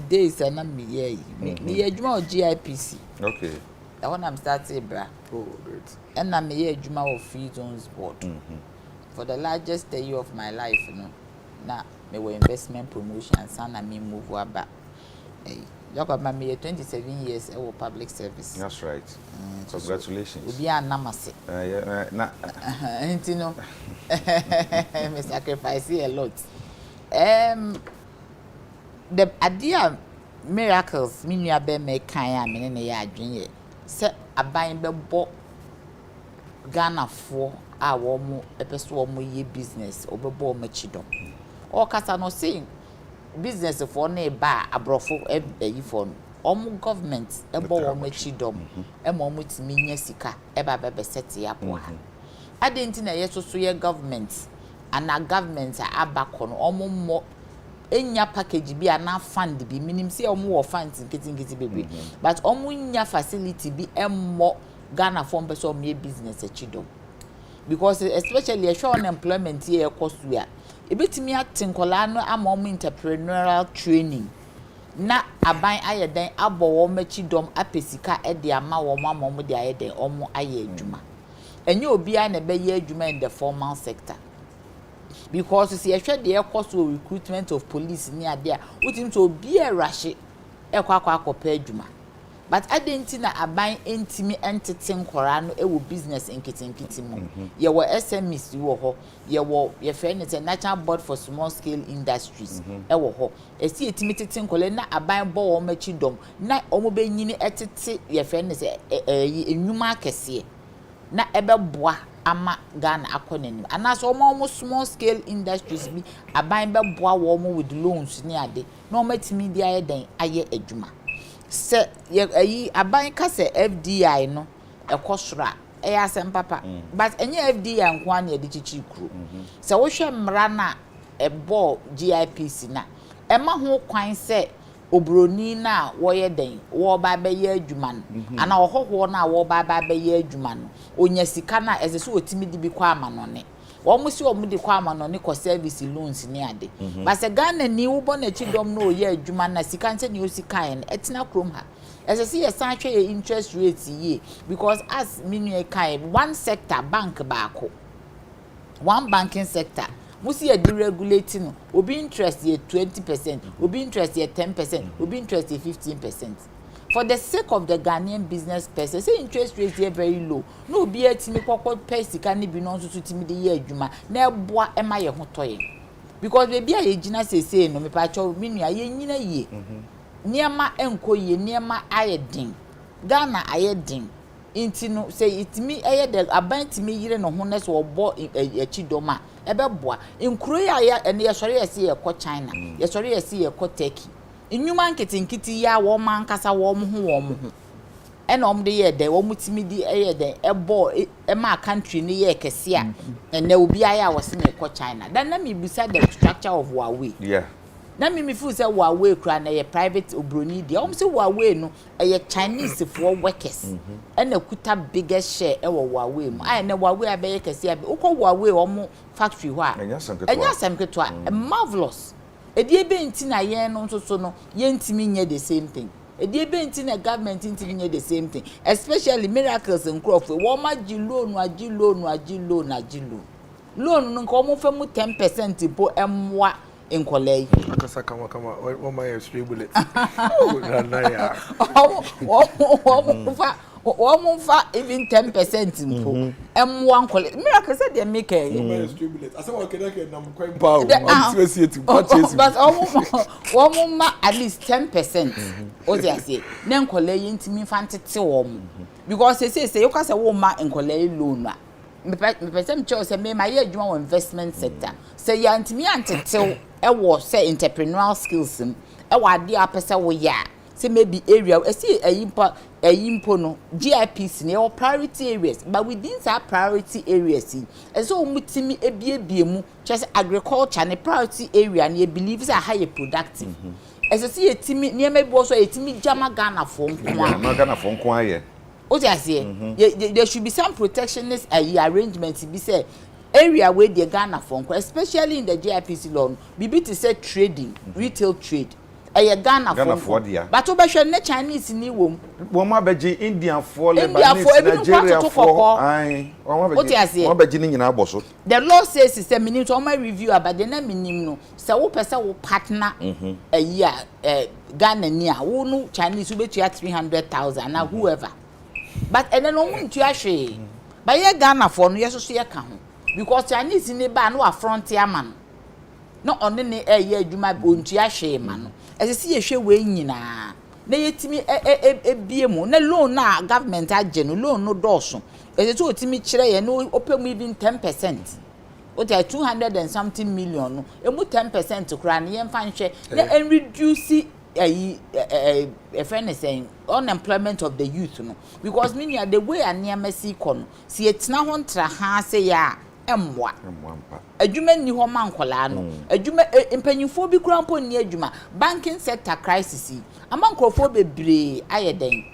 days and me adwuma o GIPC. Okay. That one I'm starting bra. Oh great. And I'm here adwuma of Free Zones Board. For the largest year of my life, you know. Na me were investment promotions and I me move back. Hey, look at me 27 years I public service. That's right. Congratulations. We be an namase. Na you know. Me sacrifice a lot. The idea miracles me be make kan me ne ya adwenye se aban be bo Ghana for a wo mo epeso wo mo ye business obebo mo chidom o kasa no say business for na ba abrofo eyi for omo government ebo wo mo chidom e mo mo timi nya sika e ba be set ya po ha adenti na ye so ye government ana government abako no omo mo enya package bi ana fund bi minim say omo wo funds nkiti bebe but omo nya facility bi emmo Ghana form person me business achidom because especially a show unemployment here cost we a ebetimi atinkola no ama omo entrepreneurial training na aban ayeden abo wo machidom apesika e de ama wo mama omo de ayeden omo aye adwuma enye obi a na be ye adwuma in the formal sector. Because you see, I share the cost of recruitment of police near there. What him to be a rush, a quack juma. But I didn't think that I buy intimate entertain Korano, a business in Kitty. You were SMEs, you were your friend is a national board for small scale industries. A see a timid thing, Colena, a buy ball or machidom, not almost at your friend is a new market. Na ebe boa ama Ghana akonenim anaso almost small scale industries bi aban be boa wo mo with loans ni ade na o matimi di aye den aye adwuma se ayi aban ka se FDI no ekosora e asem papa but enye FDI nko na e de chichi kuro se wo hwe mra na ebo GIPC na e ma ho kwan se obroni na wo ye den wo ba be ye adwuma no ana ohoho na wo ba be ye adwuma no onya sika na ezese otimi di bi kwa ama no ne wo mo si wo mo di kwa ama no ne ko service loans ni ade ba se Ghana ni wo bo na chidom no ye adwuma na sika nse ni o sika en etina krom ha ezese ye san hwe ye interest rate ye because as minu kai one sector bank baako one banking sector musi ye deregulating no obi interest ye 20%, obi interest ye 10%, obi interest ye 15%. For the sake of the Ghanaian business person, say interest rate here very low. No be etimi kokko pay sika ni bi no so timi de ye adwuma na eboa ema ye ho toye. Because baby a ye gina say no me pa cho me nua ye nyina ye. niema enko ye niema ayedin Ghana ayedin inti no say itimi ayede abantimi yire no hones wo bo echidoma ebeboa nkuro ya ene ye sori yesi ye ko China ye sori yesi ye ko Turkey inwuma nkitinkiti ya wo man kasa wo mo ho ena omde ye de wo mutimi di ye de ebo ma country ni ye kese a ene obi aya wo se me ko China dan na me busa the structure of Huawei na me feel say Huawei kra na ye private obroni di om say Huawei no ye Chinese for workers ena kuta biggest share e wo Huawei mu ai na Huawei abaye kese abi ukọ Huawei om factory ho a enya semketo a marvelous edi ebe nti na ye no nso no ye ntimi nye the same thing edi ebe nti na government ntimi nye the same thing especially miracles and crop wo ma loan no nko mo fa mu 10% po emwa enkolai akasa kama wo ma ye straight bullet na ya wo mo fa even 10% mpo emwa enkolai miracle said dey make e straight bullet asa wo kedake na mkwan pa o anti eti purchase but wo mo ma at least 10% o dey say na enkolai ntimi fa ntete wo mo because say you kasa wo ma enkolai loan a me person cho say me ma ye adwuma wo investment sector say ya ntimi antete e wo say entrepreneurial skills e wo ade apesa wo ya say maybe area see ayimpo no GIPs ne or priority areas but within that priority areas so mutimi ebiebie mu just agriculture ne priority area ne believe say high productive see etimi ne maybe also etimi jama Ghana for nko aye o ti ase there should be some protectionist arrangements be say area where the Ghana for especially in the GIPC law bibi to say trading retail trade Ghana for dia but obehwe ne Chinese ni wom ma beji Indian for Lebanese Nigeria for ai ma beji ni nyina aboso the law says say meaning to my review about the na minim no say wo pese wo partner Ghana ni a wo no Chinese wo betua 300,000 na whoever but and then no ntu ahwe but ye Ghana for no yeso so ye ka ho because Chinese ni ba no frontier man no on ne ye adwuma ontu ahwe ma no ese ye hwe we nyina na yetimi ebie mu na loan na government age no loan no doso ese to otimi kire ye no opemu even 10% o ta 200 and something million no emu 10% kura na ye mfa nhwe na reduce a friend is saying unemployment of the youth no because meaning the way aniama si kono si etina ho ntra ha se ya emwa adwuma ni ho mankola no adwuma empanyifo bi kura mpo ni adwuma banking sector crisis amankrofo bebre ayeden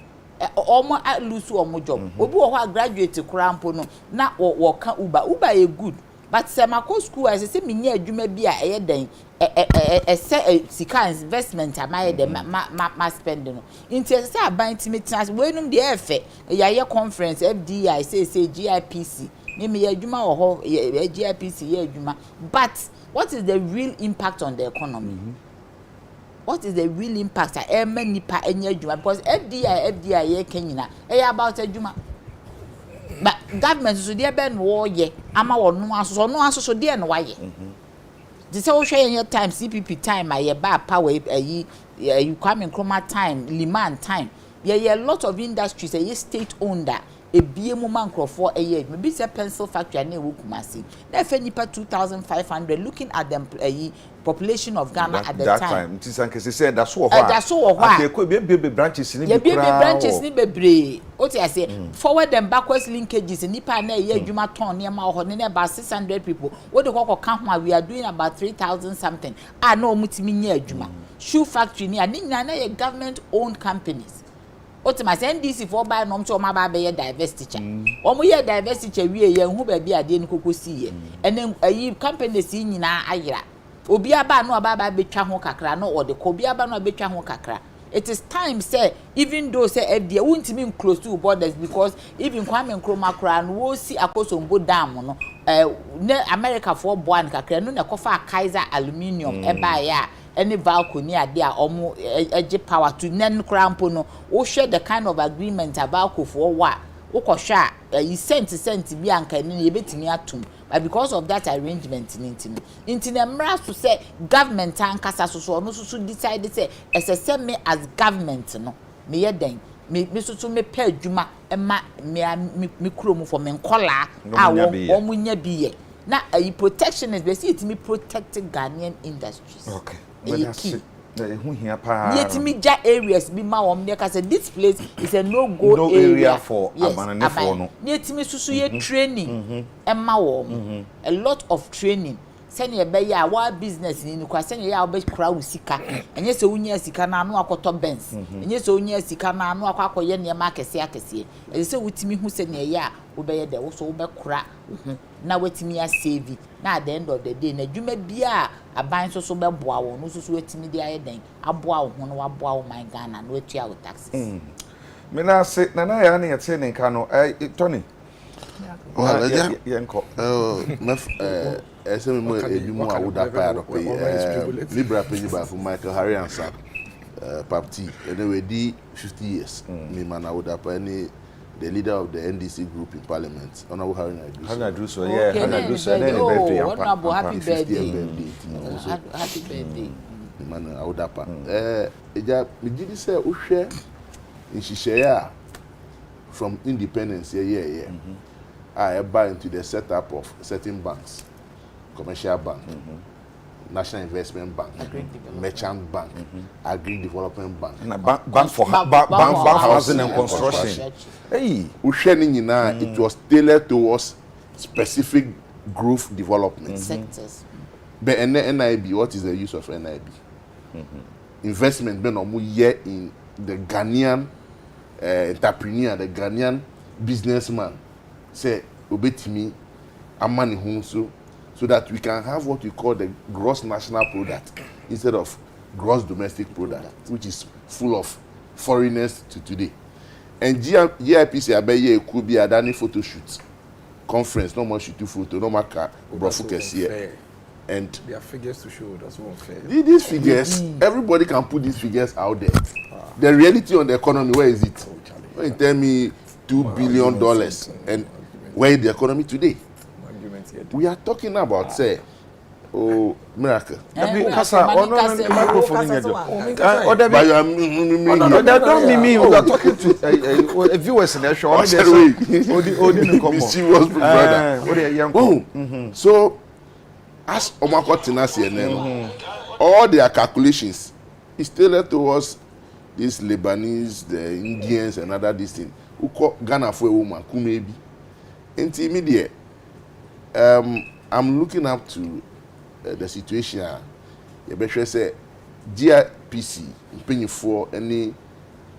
omo lose omo job obi wo ho graduate kura mpo no na wo ka uber e good but say mako school as say me nya adwuma bi a eyeden sika investment amaye de ma spend no inti say abanti metina we num de efe ya ye conference FDI say GIPC me adwuma wo ho GIPC ye adwuma but what is the real impact on the economy what is the real impact a many pa enya adwuma because FDI ye kanyina about adwuma but government so dey ben wo ye ama wo no aso dey no waye the say wo hwe your time CPP time aye ba power you come in Nsroma time Liman time ye a lot of industries ye state owned ebie mu mankrofo maybe say pencil factory na Kumasi na fe nipa 2,500 looking at them population of Ghana at the time it is an case say that's what they could be branches ni bebre o ti say forward and backwards linkages nipa na ye adwuma ton ne ma ho ne about 600 people what dey call count we are doing about 3,000 something no omutimi nya adwuma shoe factory ni na ye government owned companies Otima NDC for buy no mcho ma ba be diversity cha. Omo ye diversity cha wie ye hu ba bi ade nkokosi ye. Ene ayi companies nyina ayira. Obi aba no aba betwa ho kakra no ode ko obi aba no betwa ho kakra. It is time say even though say FDA wuntimi close to borders because even Kwame Nkrumah kra no wo si akosombo dam no ne America for boan kakra no na kofa Kaiser aluminium eba ya any balcony ade a omo age power to nen krampo no wo share the kind of agreement about for wa wo ko hwa cent bi anka ni ye betimi atum but because of that arrangement into the mra to say government and kasa so no so decide say ss me as government no me ye den me so me pay adwuma e ma me kuro for me nkola a wo munya bi ye na protection is basically it me protect Ghanaian industries. Okay, but that's it. Yet me ja areas be ma wom dey say this place is a no area for abanane for no. Yet me susu ye training e ma wom a lot of training. Send ye be ya wa business ni kwa send ye ya be kura usika. Enye se unya sika na anu akoto Benz. Enye se unya sika na anu akoye ne ma akese akese. Enye se wutimi hu se ne ya wo be ye de wo so wo be kura na wetimi ya save na at the end of the day na dwuma bia aban so be boa wo no so wetimi dia ye den aboa wo ho no waboa wo man Ghana na wetua wo taxes. Me na se na ya na ye te ne nka no Tony. Well, yenko ese me mo edumu awuda pa do pay libra penny ba for Michael Harry Ansa Papti and we di 50 years me man awuda pa any the leader of the NDC group in parliament honorable Harry Andrew so yeah Andrew so na birthday happy birthday happy birthday man awuda pa eja me gidi say wo hwe nhihye ya from independence yeah I buy into the setup of certain banks, commercial bank, national investment bank, merchant bank, agri development bank, and bank for housing and construction. Hey, it was tailored towards specific growth development sectors. But NIB, what is the use of NIB? Investment been in the Ghanaian entrepreneur, the Ghanaian businessman. Say obetimi amani hunso so that we can have what we call the gross national product instead of gross domestic product, which is full of foreigners to today. And GIPC abeye could be a dani photo shoot conference, no more shoot photo, no more brofukes here. And there are figures to show that's one fair. These figures, everybody can put these figures out there. The reality on the economy, where is it? When you tell me $2 billion and where is the economy today? We are talking about say miracle. Microphone in your But you are don't mean me. We are talking to viewers in the show. Mischievous brother. So as Omako Tinasi all their calculations is tailored towards these Lebanese, the Indians and other these things. Who call Ghana for a woman, who maybe. Intermediate. I'm looking up to the situation. You better say GIPC paying for any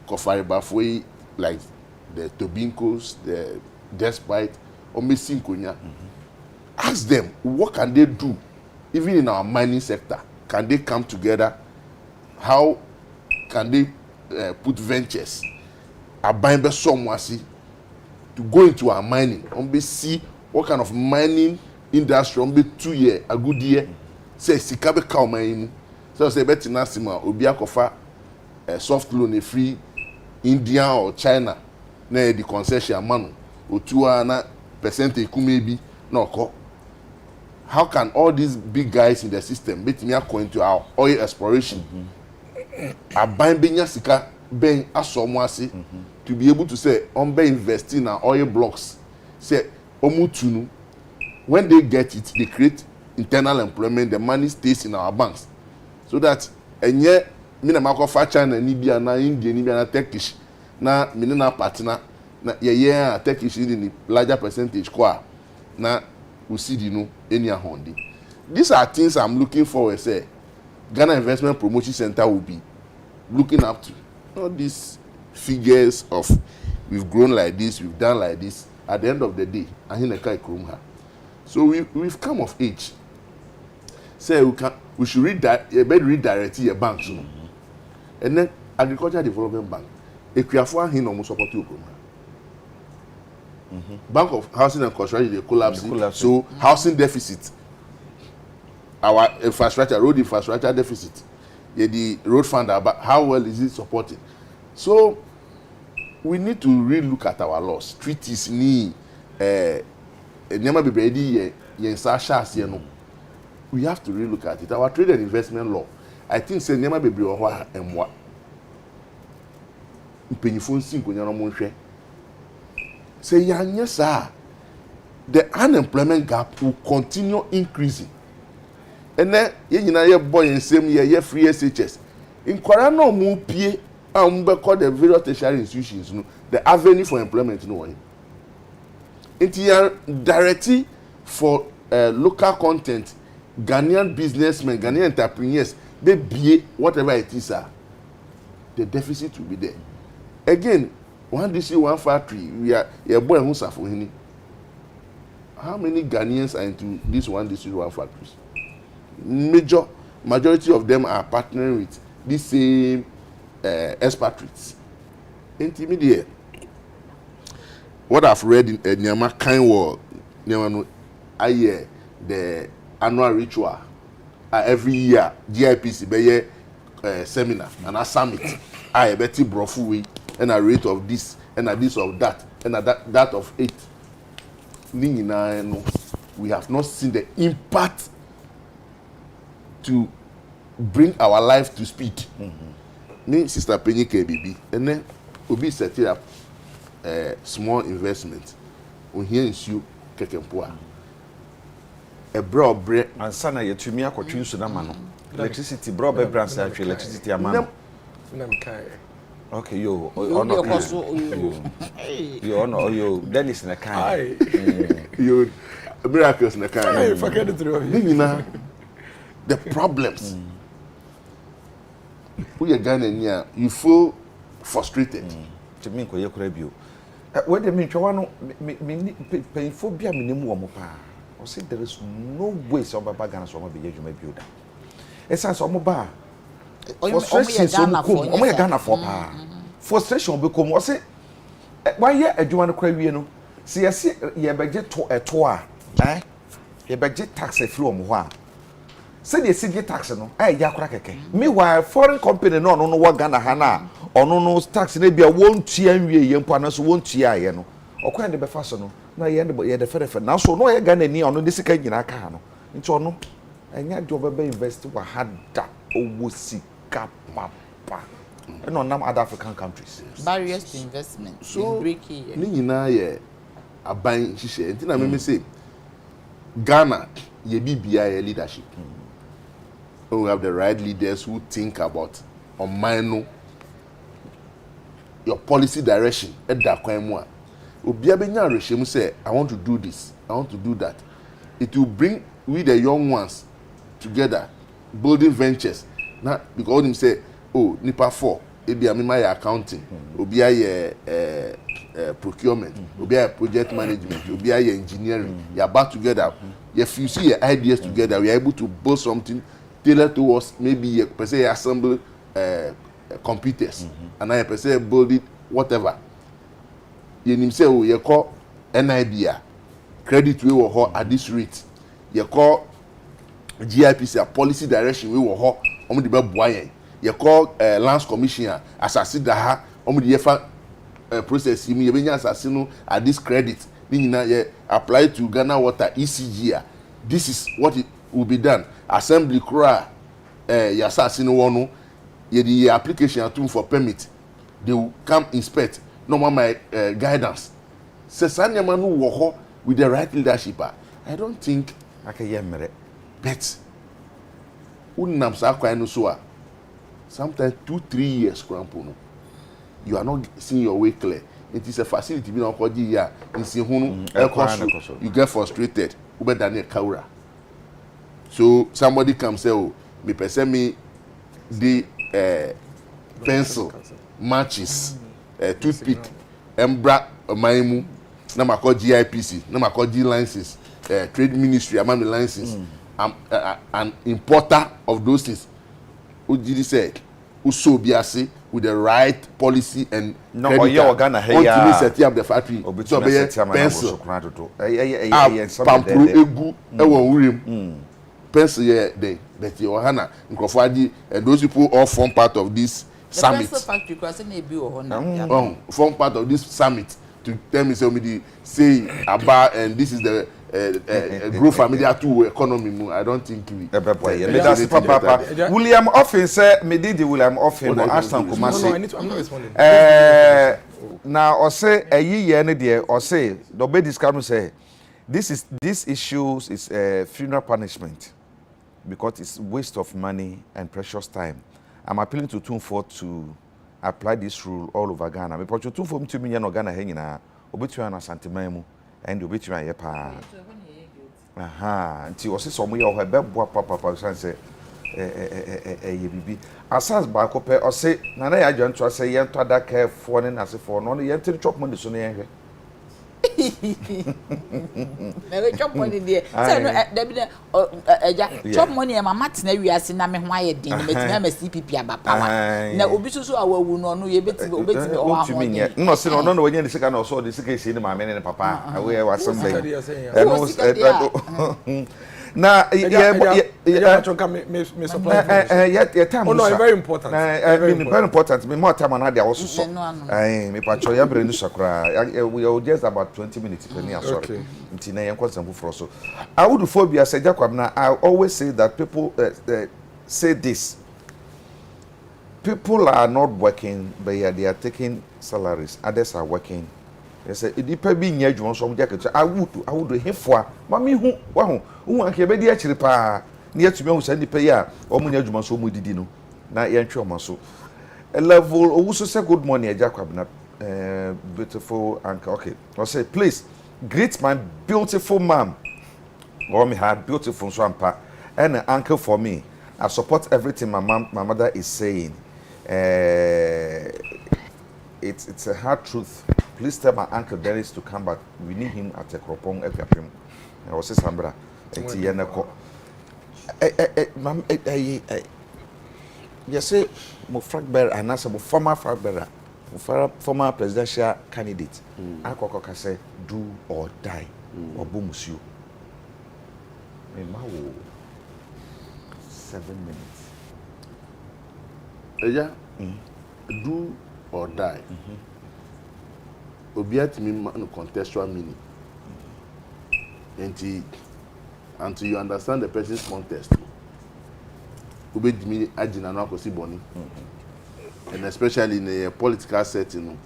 Kofari Bafwe like the Tobinkos, the Despite, or missing Konya. Ask them what can they do, even in our mining sector. Can they come together? How can they put ventures? Abambe somewasi to go into our mining. On see what kind of mining industry on be 2 years, a good year. Say sikabe cow mining. So say beti nasima obi akofa soft loan free India or China. Na the concession manu otua na percentage kumebi no ko. How can all these big guys in the system beti me go into our oil exploration? Abambe nya sika ben asomwase to be able to say be investing in oil blocks. Say omutunu when they get it, they create internal employment, the money stays in our banks. So that enye mina mako fa China ni bia na India ni bia na Turkish na minina partner na ye Turkish in the larger percentage kwa na usidi no any ahondi. These are things I'm looking forward say Ghana Investment Promotion Center will be looking up to. All these figures of we've grown like this, we've done like this. At the end of the day, so we've come of age. Say we should redirect your banks, and then Agriculture Development Bank. Equiafo hin almost support you. Bank of Housing and Construction they collapse. So housing deficit, our infrastructure, road infrastructure deficit. The road fund, about how well is it supported? So we need to really look at our laws. Treaties ni nyama be ready yensa shas ye no we have to relook at it. Our trade and investment law, I think say nema bebre wo ho a emwa mpanyifo nsi nkonya no mo hwe say yanye sa the unemployment gap will continue increasing. And then ye nyina ye boy ensem ye free SHS inkwara no mo pie be call the various tertiary institutions no the avenue for employment no one inti directly for local content Ghanaian businessmen, Ghanaian entrepreneurs, they be whatever it is, the deficit will be there. Again, one district, one factory, we are boy who suffer. How many Ghanaians are into this one district, one factories? Majority of them are partnering with the same expatriates. Intermediate. What I've read in Nyama kind word, Nyama I hear the annual ritual every year GIPC be seminar and a summit I bet brofu and a rate of this and a this of that and a that of it. We have not seen the impact to bring our life to speed. Me sister Penny KBB and then we be setting up small investment. We hear you kekempoa. A broad bread and sana yetumi akotwe so na ma no electricity broad bread brands actually electricity amount okay yo yo Dennis na kai yo miracles na kai forget it through the problems we are Ghanaian you feel frustrated to me ko yekura bio we dey me twa no me painful bia me nemu wo mo pa I say there is no way so baba Ghana so be adwuma builder. Essence omo ba frustration so kom omo ye Ghana for pa frustration be kom o say why ye adwuma no kwa wie no se ye se ye beje to eto a ye beje tax e free omo ho a se de se tax no ya kora keke meanwhile foreign company no wo Ghana ha na ono no tax na bia won tua wie ye mpo na so won tua ye no okwan de be fa so no na ye de ferefe na so no ye Ghana ni ono de sika nyina ka no nti ono enya de obebe invest wa hada owo sika papa and on other African countries barriers to investment so breaking ni nyina ye aban hihye nti na me say Ghana ye bibia ye leadership we have the right leaders who think about on your policy direction at that kwan mu a obia benya rehemu say I want to do this, I want to do that. It will bring we the young ones together building ventures. Now because him say oh nipa 4 ebia me my accounting obia ye procurement obia project management obia ye engineering you back together if you see your ideas together we are able to build something tailored towards maybe a per se assemble computers and I per se build it whatever. You say, oh, you call NIBA credit we will at this rate. You call GIPC a policy direction we will hold on the bed. You call Lands Commissioner assassin that on the process. You may assassin at this credit. Then apply to Ghana Water ECG. This is what it will be done. Assembly cry. You assassin one. The application for permit. They will come inspect. No my guidance. Sesanya manu wo with the right leadership. I don't think I can hear but unam sa kwa no so a sometimes 2-3 years crampo no you are not seeing your way clear. It is a facility be na okoji ya nsi hunu you get frustrated ube Daniel Kaura. So somebody comes say oh me person me the pencil matches toothpick embra maimu na mako GIPC na mako G licenses trade ministry among the licenses an importer of those things Ujidi said uso biase with the right policy and no Ghana here set up the factory so be pencil pampro egu ewo wurim pencil here dey but your hana nkofo adi and those people all form part of this summit. The factory crossing a bill form part of this summit to tell me say about and this is the grow family to economy. I don't think we. That's Papa. William Offin said, me did William Offin, but Aston Kumasi. I'm not responding. Now, or say a year and a day, or say the bed is coming say this issues is funeral punishment because it's waste of money and precious time. I'm appealing to Tunford to apply this rule all over Ghana. Me pocho Tunford to me no Ghana hangina obetua na santemanu and obetua ye pa. Aha, nti o se so mo ye o be boa papa san say ye bibi. Asas ba ko pe o se na na ya dwanto say ye nto da ka fo ne na se fo no ye ntiri chop money so ne ye hwe. Me chop money there. Say no David eja chop money e mama tena wiase na me ho aye din me tena ma CPP aba power. Na obi susu awawu no no ye betime obetime o ha ho. No se no no we nya sika na so de sika esi ni ma me ne papa we wasem be. Na yeah supply. Time. Oh no, very important. Very important. Me more time na dia also so. Me pacho ya bre ni sakura. We are just about 20 minutes per near sorry. Nti na yen kwasam for so. I would phobia say Jacob na I always say that people say this. People are not working, but they are taking salaries. Others are working. They say it depend be nya adwon so jacket. I would hefo mami hu wa hu anke be di akire pa na yatumi hu say nipa ya o mu nya adwuma so mu didi no na yentwe o so a level owuso say good morning Jacob na beautiful uncle. Okay, I say please greet my beautiful mom or me her beautiful swampa and uncle for me. I support everything my mother is saying. It's a hard truth. Please tell my uncle Dennis to come back. We need him at a Kropong Epiapim. I was saying, Sambra, and Tianako. You say, my flag bearer, and as a former flag bearer, former presidential candidate, Akoko say, do or die, or boom, you. 7 minutes. Yeah, do or die. Obiat me no contextual meaning. Until you understand the person's context. Obed me agina no akosi boni. And especially in a political setting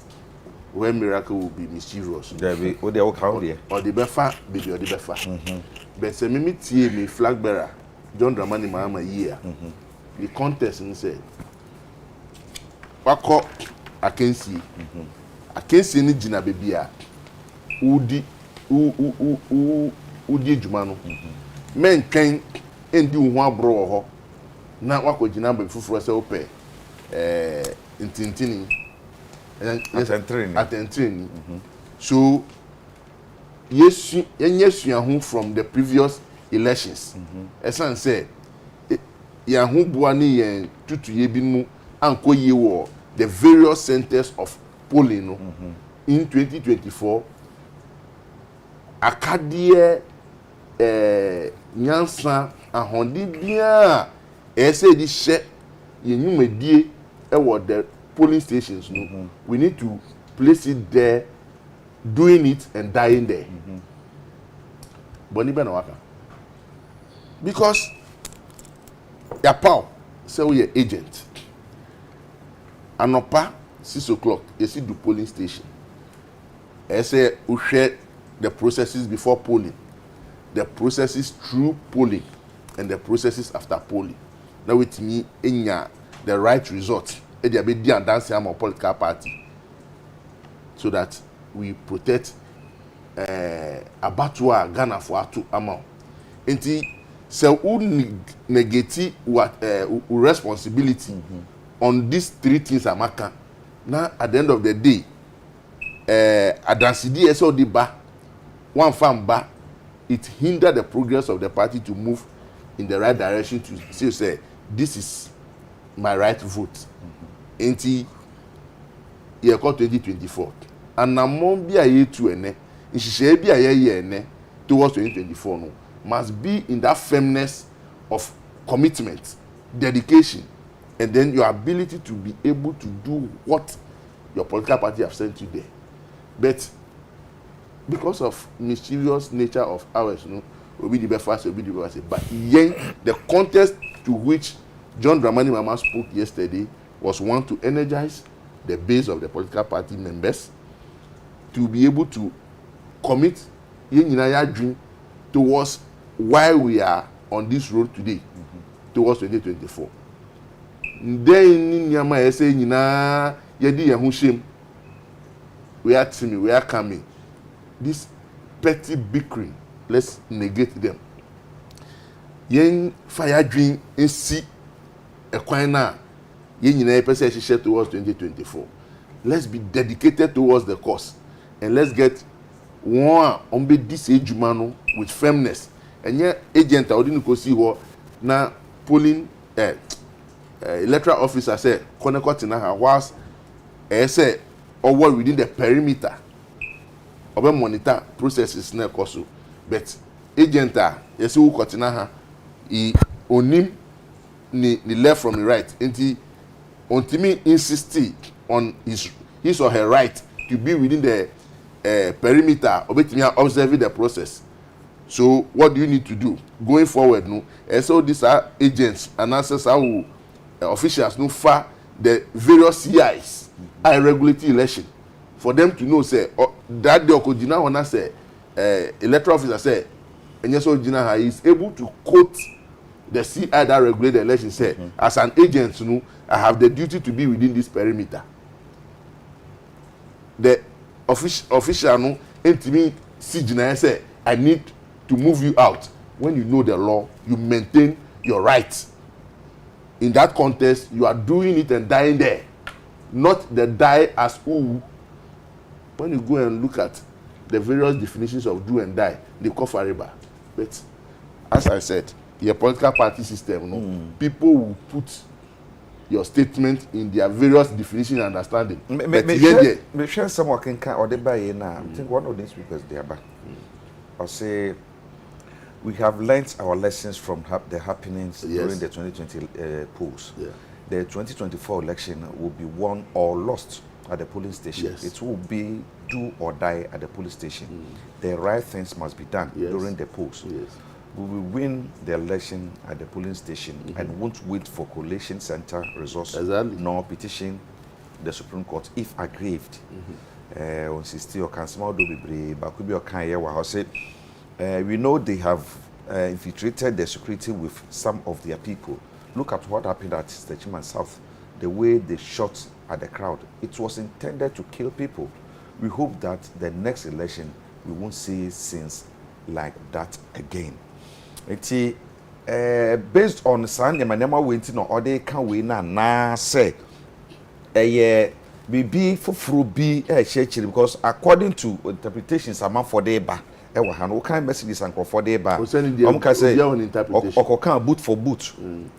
where miracle will be mischievous. There be what they all count here. Or the befa, baby or the befa. But say me tie me flag bearer John Dramani Mahama year. The contest and say wako akensi akensi ni jina baby a udi adwuma no men twen endi ho abro ho na wako jina ba fufuro se ope intintini atentrini so yesu ahu from the previous elections esan say ya hu bua ni yen tutuye bi mu ankoye wo the various centers of polling in 2024 akadie nyansa ahondi bia ese di hye yenumedie e the polling stations no we need to place it there, doing it and dying there. Boni bena waka because ya power say we are agent anopa 6 o'clock you see the polling station. I say we share the processes before polling, the processes through polling, and the processes after polling. Now with me enya the right result e dey be dia dance am political party so that we protect abattoir Ghana for atu amount. Enti say we negate what responsibility on these 3 things amaka. Now at the end of the day adansidi eso di ba one farm ba it hinder the progress of the party to move in the right direction to say this is my right vote. Enti year 2024 and namon bia ye tu ene nhihye bia ye ene towards 2024 no must be in that firmness of commitment, dedication, and then your ability to be able to do what your political party have sent you there. But because of mischievous nature of ours, you know, obi the fast, obi the fast. But yen, the context to which John Dramani Mahama spoke yesterday was one to energize the base of the political party members to be able to commit yen dream towards why we are on this road today, towards 2024. Then nyama ese nyina yedi yehun shame. We are teaming, we are coming. This petty bickering, let's negate them. Yen fire dream in see a quina yen nyina person share towards 2024. Let's be dedicated towards the cause and let's get one on be this age man with firmness. And yet agent I didn't go see what na polling electoral officer said connect in her was say or what within the perimeter of a monitor processes na also. But agent yes who cut in her he onim the left from the right until me insisted on his or her right to be within the perimeter of it observing the process. So what do you need to do going forward? No, and so these are agents and answers are officials no far the various CIs are regulating election for them to know say that the Okojina wanna say electoral officer say and yes Okojina is able to quote the CI that regulate the election say as an agent, you know, I have the duty to be within this perimeter. The official no intimi Sijina say I need to move you out. When you know the law, you maintain your rights. In that context, you are doing it and dying there, not the die as who. When you go and look at the various definitions of do and die, they call forever. But as I said, your political party system, no, people will put your statement in their various definitions and understanding. Me share some working can or they buy now. I think one of these speakers there, but I'll say we have learnt our lessons from the happenings during the 2020 polls. Yeah. The 2024 election will be won or lost at the polling station. Yes. It will be do or die at the polling station. The right things must be done during the polls. Yes. We will win the election at the polling station and won't wait for collation center results nor petition the Supreme Court if aggrieved. On 60 or can be Bakubi or Kanye say we know they have infiltrated the security with some of their people. Look at what happened at Stechman South, the way they shot at the crowd. It was intended to kill people. We hope that the next election we won't see scenes like that again. Based on San Emanema waiting or they can win na say bibi fufuru bi because according to interpretations among for the ba what kind of messages and for the bar? Can say can boot for boot.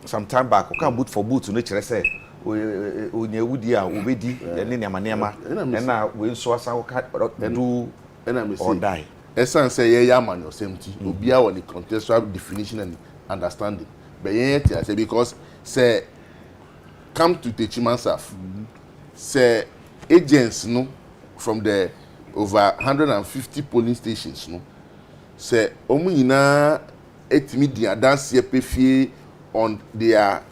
Some time back, can boot for boot. No say Unyewudia Ubedi and Niamanema and now we saw some do or die. Essence say yeah man or same thing. Ubia on the contextual definition and understanding. But yet I say because say come to Techimansaf. Say agents no from the over 150 polling stations no say omu nyina etimi dia dance pefie on their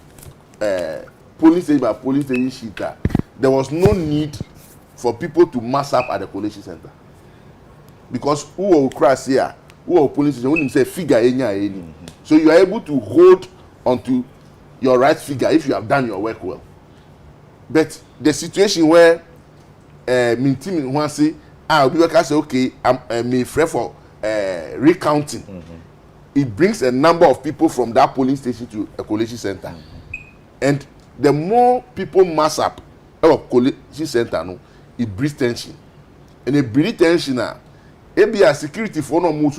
polling station sheet. There was no need for people to mass up at the collation center because who will cross here who will polling station when say figure any so you are able to hold onto your right figure if you have done your work well. But the situation where Mintimi want say I'll be say okay, I'm me free for recounting. It brings a number of people from that polling station to a collation center. And the more people mass up at a collation center, no, it breeds tension. And it breeds tension now. It be a security for no more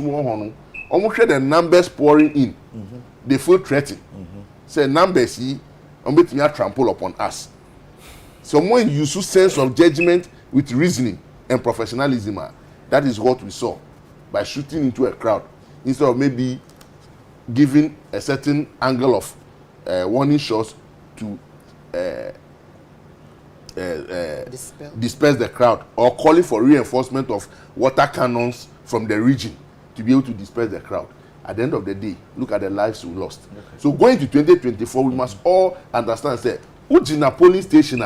almost the numbers pouring in. They feel threatened. Say numbers here, make me trample upon us. Someone use sense of judgment with reasoning and professionalism. That is what we saw by shooting into a crowd instead of maybe giving a certain angle of warning shots to disperse the crowd, or calling for reinforcement of water cannons from the region to be able to disperse the crowd. At the end of the day, look at the lives we lost. Okay. So going to 2024, we must all understand, say, Ujina polling station,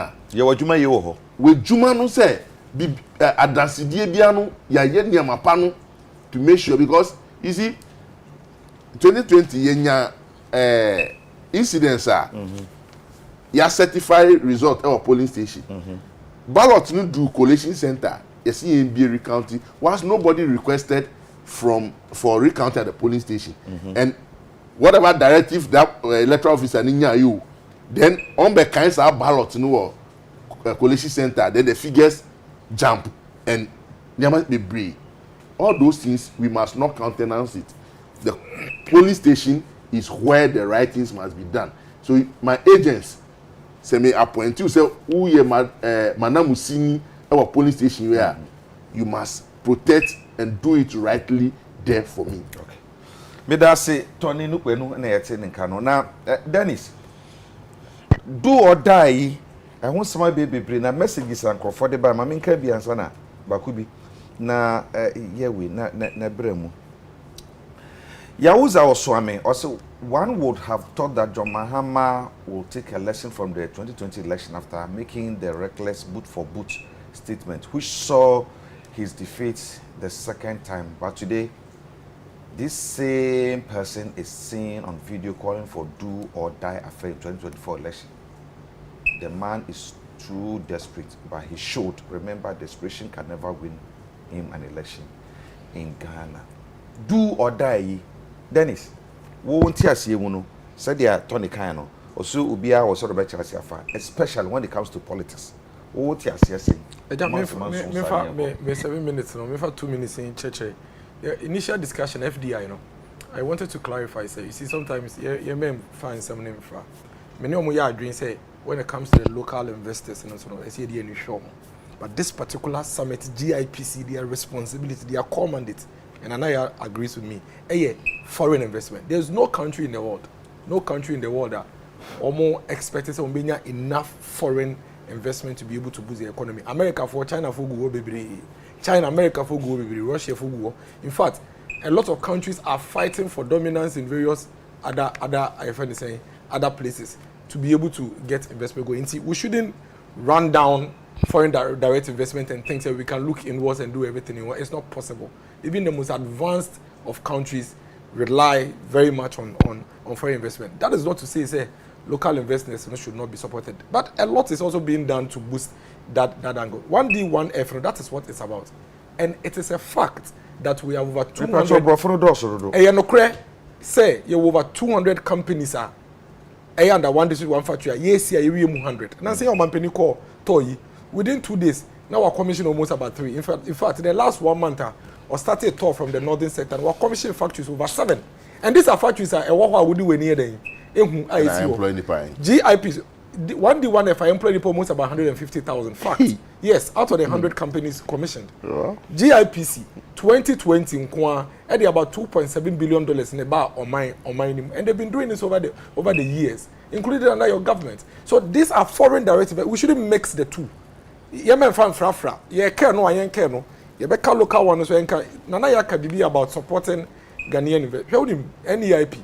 with Juma no say, Adansidie Biano, Yaye Niamapano, to make sure, because, you see, 2020, yenya incidents are, ya certified result of polling station. Ballot no do collation center, you see in Berry County, was nobody requested for recount at the polling station. And whatever directive that electoral officer ninya you, then on the kinds of ballot no collation center, then the figures jump and there must be brave. All those things we must not countenance it. The polling station is where the right things must be done. So my agents say me appoint you, say who ye manamusini our polling station where you must protect and do it rightly there for me. Okay. Me da say Tony Nukwenu na yete nkano na Dennis do or die. I want some baby na messages and for the by mama nka bi ansa na bakubi na yewe na bremu. Yawuza Oswame also one would have thought that John Mahama will take a lesson from the 2020 election after making the reckless boot for boot statement, which saw his defeat the second time. But today, this same person is seen on video calling for do or die affair in 2024 election. The man is too desperate, but he showed, remember, desperation can never win him an election in Ghana. Do or die, Dennis. Won't you see you said they are Tony Kano, or so Ubia or sort of better especially when it comes to politics. What you are saying? Me 7 minutes, no, me for 2 minutes in church. The initial discussion, FDI, I wanted to clarify. Say, you see, sometimes you may find some name for. Many of my dreams say when it comes to the local investors and so on, I see the new show. But this particular summit, GIPC, their responsibility, their core mandate, and Anaya agrees with me. Foreign investment. There's no country in the world that or more expected to be enough foreign investment to be able to boost the economy. America for China for go baby. China, America for go baby. Russia for go. In fact, a lot of countries are fighting for dominance in various other places to be able to get investment going. See, we shouldn't run down foreign direct investment and think that we can look inwards and do everything in one. It's not possible. Even the most advanced of countries rely very much on foreign investment. That is not to say local investors should not be supported. But a lot is also being done to boost that angle. 1D, 1F, that is what it's about. And it is a fact that we have over 200... say, you have over 200 companies are under one district, one factory. Yes, you have 100. Now say your company call Toy. Within 2 days, now our commission almost about 3. In fact, in the last 1 month, or started a tour from the northern sector, and our commission factories over 7. And these are factories are what would do when near them. GIPs, 1D, 1F, I employ people almost about 150,000. Fact. Yes, out of the 100 companies commissioned. GIPC, 2020, and about $2.7 billion in the bar on mine, and they've been doing this over the years, including under your government. So these are foreign directives. We shouldn't mix the two. Yemen fan fra. Yeah, care no, I ain't care no. You better local one so Nana Yaka be about supporting Ghanaian investment. NEIP.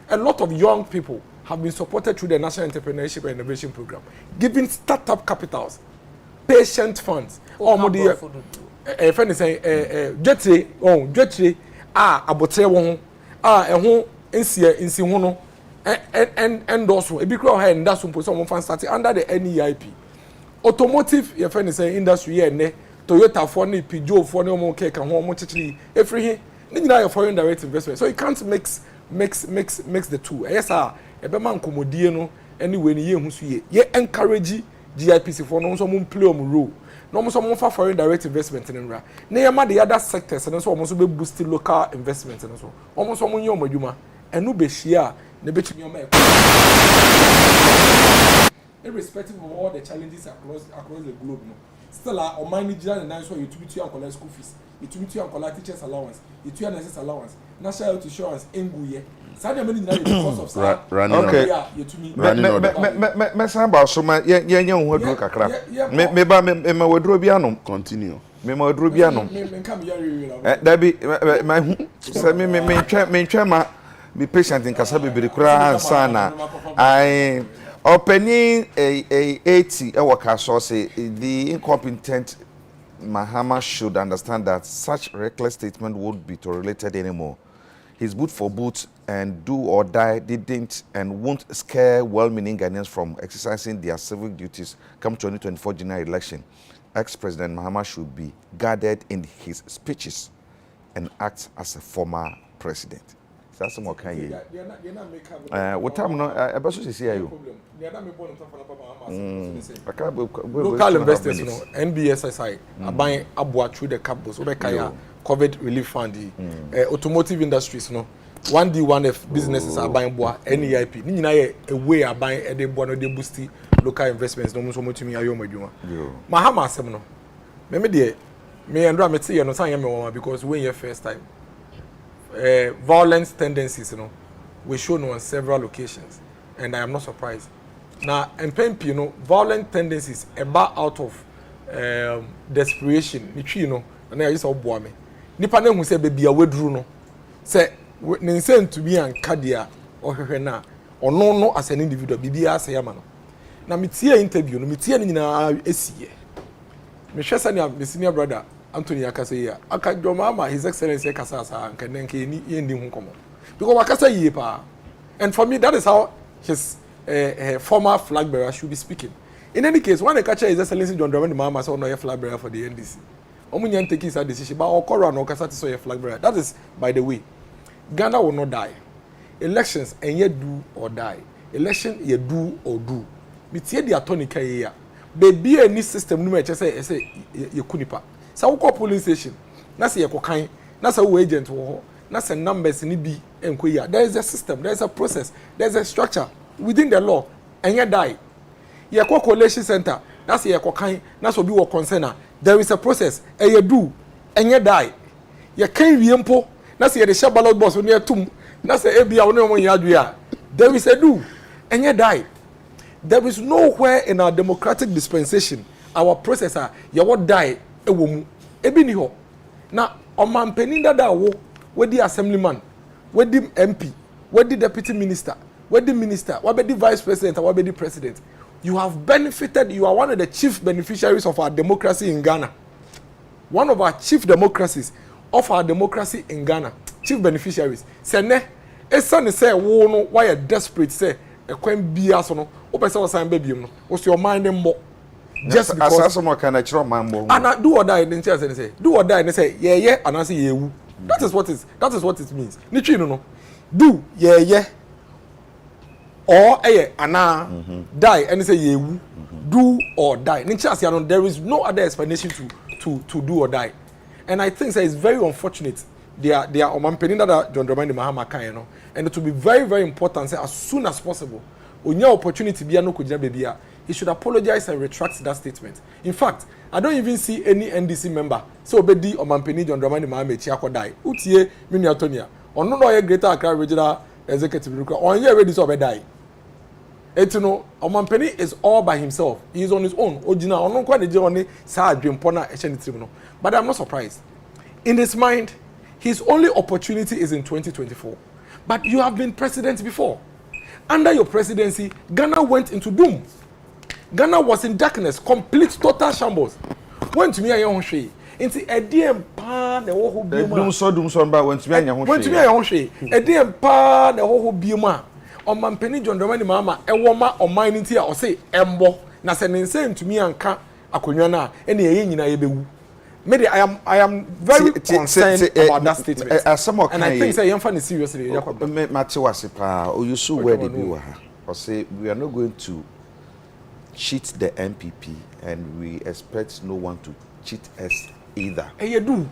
A lot of young people have been supported through the National Entrepreneurship and Innovation Program, giving startup capitals, patient funds. Friend is saying, Jetri, abotre won, insi hono, and also a big crowd and that's some fund started under the NEIP. Automotive, your friend is saying industry, Toyota for ni, Peugeot for no more cake and home, every here, foreign direct investment. So you can't mix the two. Yes, sir. Ebeman komodie no anyway ni ye husu ye encourage GIPC for no so mo play on role. No mo so mo fa foreign direct investment in nra. Na ye ma the other sectors and so mo so be boost local investment and so. Omo so mo nye omadwuma. Enu be hia na be tumi oma. Irrespective of all the challenges across the globe no. Still our money jira na so you to be to collect school fees. You to be to collect teachers allowance. You to nurses allowance. national health insurance enguye sada many na because of sa okay me san ba so ma ye hu aduro kakra me ba me ma waduro bi anom continue me ma waduro bi anom me come here da bi ma hu se me ntwa ma be patient in kasa bebere kura sana I opening a 80 e work so say the incompetent Mahama should understand that such reckless statement won't be tolerated anymore. His boot for boot and do or die didn't and won't scare well-meaning Ghanaians from exercising their civic duties come 2024 general election. Ex-President Mahama should be guarded in his speeches and act as a former president. That's what can you? What time no? I better see you. Local investors, you know, NBSSI, buying Abua through the campus, Obekaya, COVID relief fund, automotive industries, you know, 1D, 1F businesses are buying Boa, NEIP. Nina a way are buying a Boano de Busti local investments, no so much me Ayoma. Mahama Semino. Maybe me and Rameti and Osayama because when your first time. Violent tendencies, you know, we shown on several occasions, and I am not surprised. Now, MPP, you know, violent tendencies about out of desperation. You know, and I used to boy me. Nipa ne who say baby a wedru no. Say ninsen to be an kadia or hwena or no as an individual. Bibi say yamano. Na me tie interview no me tie ni na esiye. Me hwesa ni me senior brother Anthony Akaseya Akadwomama His Excellency Kasasa Nkenenke ni yendi hu komo because wakasa yie pa and for me that is how his former flag bearer should be speaking. In any case, when I catch His Excellency John Dramani Mahama say no flag bearer for the NDC omunyan take his decision but okoro no kasa say flag bearer. That is by the way Ghana will not die. Elections and ye do or die. Election ye do or do. Me tie the attorney kai ya baby any system no me say ye kunipa. Sa wo call police station na say ekokan na say wo agent wo na say numbers ni bi enkoya. There is a system, there is a process, there is a structure within the law and ye die. Ye call collation center na say ekokan na so bi wo concern. There is a process and ye do and ye die. Ye kan wiempo na say the share ballot box no etum na say ebia wo no mo yadua. There is a do and ye die. There is nowhere in our democratic dispensation our processor ye what die ewomu ebi ni ho na omampeni dada wo di assemblyman we di MP we di deputy minister we di minister we di vice president we di president. You have benefited. You are one of the chief beneficiaries of our democracy in Ghana. One of our chief democracies of our democracy in Ghana. Chief beneficiaries. Sene esan say wo no why you desperate say e kwan bia so no wo pese wo san ba biem no wo your mind mo just because asasoma can actually mambo and do or die then say do or die and say yeah and I say yewu. That is what it means. Nichi no do yeah or ana die and say yewu. Do or die. Nichi there is no other explanation to do or die. And I think that it's very unfortunate. They are omampeni that John Dramani Mahama kan no, and it will be very very important say as soon as possible onya opportunity bia no kujia bebia he should apologize and retract that statement. In fact, I don't even see any NDC member so obedi omampeni John Dramani Mahama echi akodai utie mini Antonia ono no ye Greater Accra Regional Executive onye ready so obedai etino omampeni is all by himself. He is on his own ojina ono kwa deje oni sa adwempo na ehye nitim no. But I'm not surprised. In his mind, his only opportunity is in 2024. But you have been president before. Under your presidency, Ghana went into doom. Ghana was in darkness, complete total shambles. Went to me and your shey. Into a DM pa the whole bioma. Doom so ba went to me and your shey. Went to me and your shey. A DM pa the whole bioma. Omampeni John Dramani Mahama ewoma oman ntia o say embo na se nense to me anka akonwa na e na ye nyina ye bewu. Maybe I am very concerned about that statement. And I think say yemfa seriously. You so where they be or say we are not going to cheat the MPP and we expect no one to cheat us either. And you do.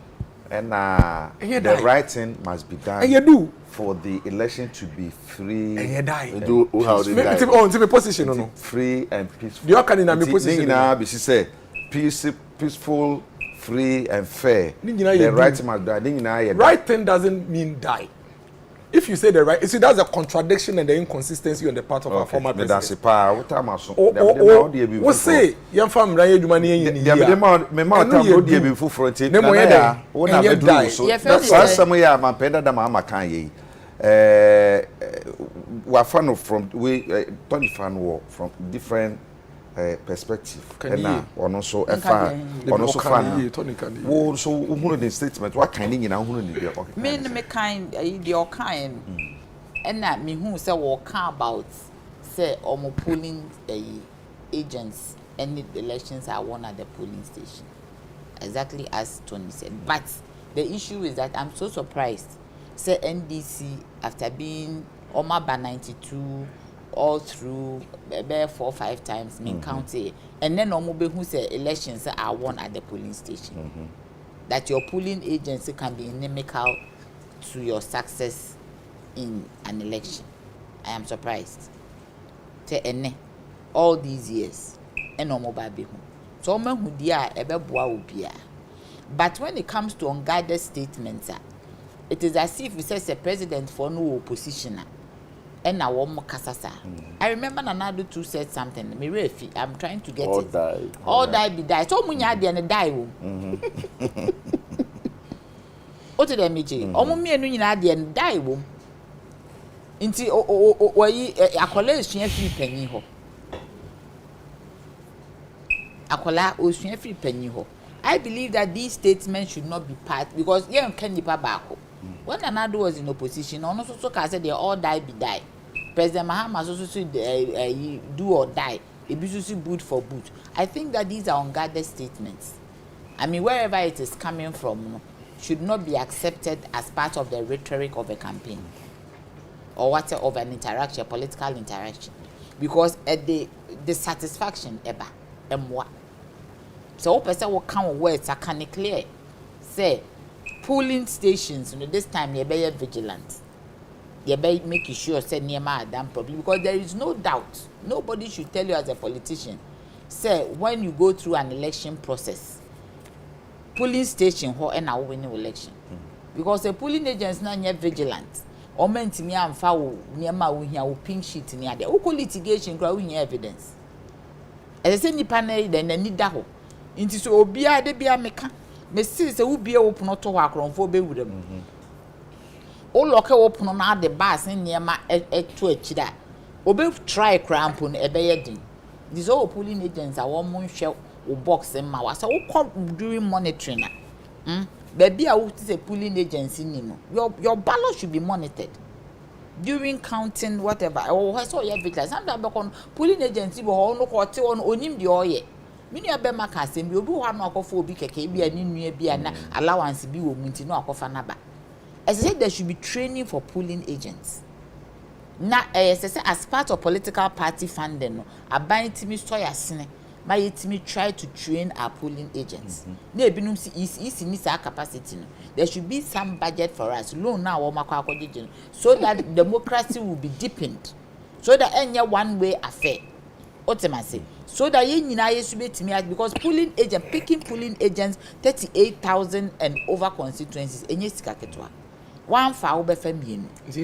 And the right thing must be done. And you do. For the election to be free. And you die. Do how they die. To be position no. Free and peaceful. You can in a position. Say peaceful, free and fair. The right must die. Right thing doesn't mean die. if you say the right, you see that's a contradiction and the inconsistency on the part of our former president. That's pa what time aso. We say yam fam ran adwuma na yin ni ya. Me ma time no dey be full front. Na mo ye da. Wona be do so. That's some ya man penda da ma kan ye. We are fan from we Tony fan war from different perspective. And ono so fan. Wo so who the statement what kind nyina who ni dey okay. Me kind the kind and na me who say we can about say omo polling agents any elections are won at the polling station. Exactly as Tony said. But the issue is that I'm so surprised. Say NDC after being Omaba 92 all through 4 or 5 times in county, and then Omobe who say elections are won at the polling station. That your polling agency can be inimical to your success in an election. I am surprised. All these years, and Omoba be who. So who dia ebe bua ubia. But when it comes to unguided statements, it is as if we say the president for no opposition. And now one more kasasa. I remember Nanado too said something. I'm trying to get it. All die be die. So munya dey and die. What did I mean? Omo enu nyina dey and die wo. Inti oyi akola esua free panyi ho. Akola osua free panyi ho. I believe that these statements should not be part because you can nipa baako. When Nanado was in opposition, ono so said they all die be die. President Mahama so do or die. Ebi boot for boot. I think that these are unguarded statements. I mean, wherever it is coming from, should not be accepted as part of the rhetoric of a campaign or what of an interaction, political interaction, because at the satisfaction eba emwa. So what person will come words are can clear. Say polling stations, this time you be vigilant. You be making sure say nearby damn problem because there is no doubt. Nobody should tell you as a politician. Say when you go through an election process, polling station ho and now winning election. Because the polling agents now are vigilant. Or meant to me and foul nearby we hear pink sheet near the local litigation growing evidence. As I say ni panel then need that ho. Into so obia de bia meka. Me see say wo bia open to wa kronfo be wudam. O loke open na the bus in niema to akida. Obe try cramp no ebe yedin. These all polling agents are one mon hwe o box ma wa so wo come during monitoring na. Baby a wo say polling agency ni no. Your ballot should be monitored. During counting whatever. O so you vigilance. Sometimes be polling agency bo no ko te on onim de oye. Mini abema ka asem bi obi ho na akofo obi keke bi ani nua bi ana allowance bi wo munti no akofa na ba. As I said, there should be training for polling agents. Now, as part of political party funding, no, aban timi story asine, my timi try to train our polling agents. There be no is in capacity. No. There should be some budget for us. Loan now so that democracy will be deepened. So that any one-way affair. Ultimately. So that you need because picking polling agents 38,000 and over constituencies. One foul be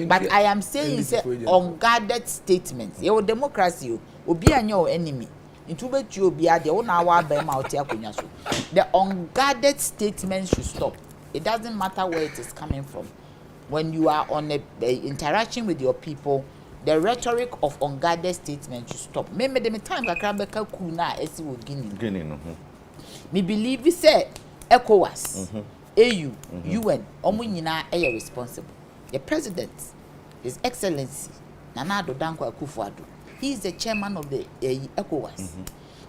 but I am saying it's unguarded statements. Your democracy will be your enemy. Into bet you be the own hour by the unguarded statements should stop. It doesn't matter where it is coming from. When you are on a interaction with your people, the rhetoric of unguarded statements should stop. Maybe the time that Krabeka Kuna esi wo Guinea. Me believe we say ECOWAS. AU, UN, Omunyina are responsible. The president, His Excellency, Nana Addo Dankwa Akufo-Addo, he is the chairman of the ECOWAS.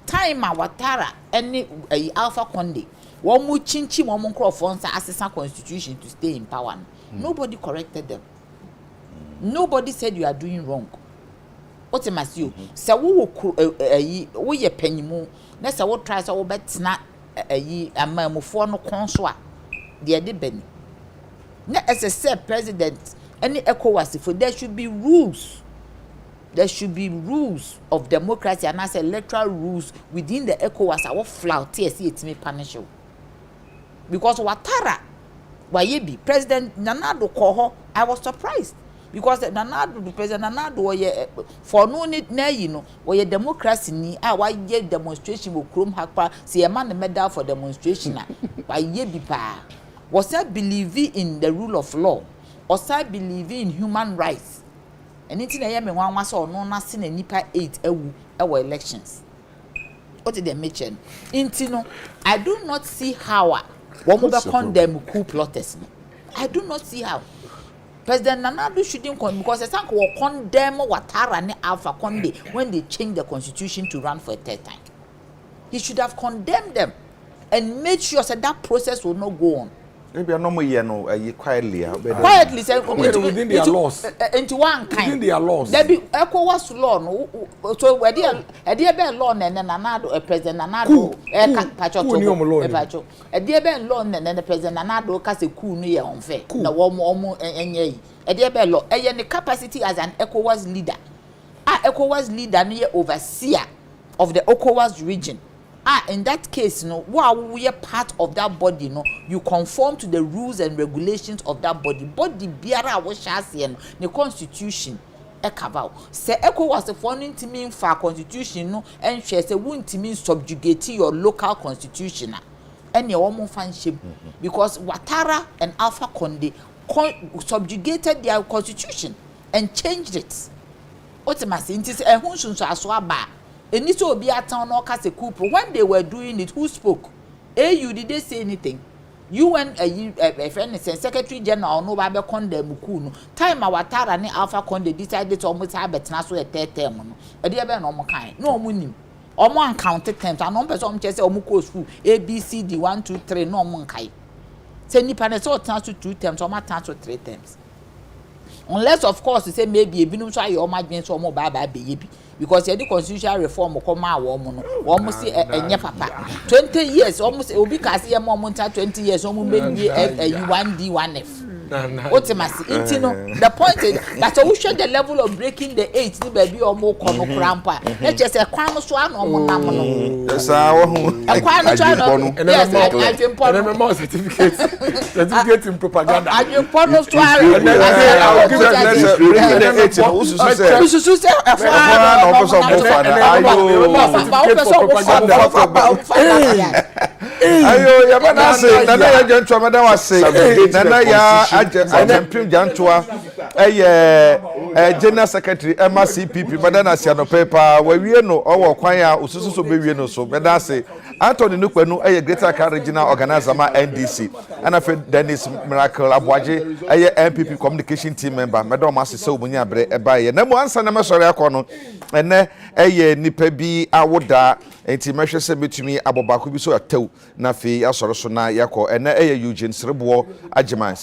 Time Watara, any Alpha Conde, one more chinchi, one more crop for assistant constitution to stay in power. Nobody corrected them. Nobody said you are doing wrong. What must you? So we ye penny mo. Next, I will try so bet not a man for no consoa. They did Benny. As I said, President, any ECOWAS, for there should be rules. There should be rules of democracy and as electoral rules within the ECOWAS. I will flout TSC it may punish you. Because Watara, Wayebi, President Nana Addo Koho, I was surprised. because Nanado the president Nanado ye for no need na yi no we democracy ni a wa ye demonstration wo krom hakpa se ye man medal for demonstration na wa ye bi pa was I believe in the rule of law was I believe in human rights anything na ye me wan so no na se na nipa 8 ewu e elections what did they mention intino I do not see how one will condemn coup plotters. I do not see how. President Nanado shouldn't condemn because the Sanko will condemn Ouattara and Alpha Conde when they changed the constitution to run for a third time. He should have condemned them and made sure that process will not go on. Maybe a normal year no quietly Say within their laws. Into one kind. Within their laws. There be ECOWAS law no so where there be law and then Nanado President Nanado pacho there be law and then the President Nanado ka say coup no ye unfair na wo enye there be law the capacity as an ECOWAS leader ECOWAS leader no ye overseer of the ECOWAS region. In that case, no, we are part of that body, no, you conform to the rules and regulations of that body. Body biara was sharing the constitution. Ekabao. Say Echo was a funding to mean for constitution, no, and she say won't mean subjugate your local constitution. And your own fanship because Ouattara and Alpha Conde subjugated their constitution and changed it. Ultimately, it is a hunsun aswaba. And it will be a town or cast a coup. When they were doing it, who spoke? You did they say anything? You and a friend and Secretary General no Babe Conde Mukuno. Time Ouattara and Alpha Conde decided to almost have a transfer a third term. A dear no more kind. No money. Or more uncounted terms. And non person chess or Muko school A B C D 1 2 3 no more kind. Send Nipanes or transfer 2 terms or my transfer 3 terms. Unless of course you say maybe a binum try your margin so more baby. Because the constitutional reform will come out almost a papa 20 years almost it will be cast here more 20 years almost maybe a 1D 1F. Ultimately, the point is that we show the level of breaking the 8 the baby or more kono krampa. Let's just a kwano so an omo yes a kwano so yes I remember certificate in propaganda I do pono so ayo ya bana say nana ya jantwa madan wa say nana ya ajempim jantwa general secretary MCPP madan asia no paper wa wie no owo kwan a osusu so be wie no so madan say Anthony Nukwenu Greater Accra Regional Organizer ma NDC and afi Dennis Miracle Abwaje MPP communication team member madan ma say omunya abre eba ye na mo ansa na mesori akono ene nipa bi awoda enti mehwe se betumi abobako bi so atew na fi asoro so na yakọ ene Eugene Srebo Agyeman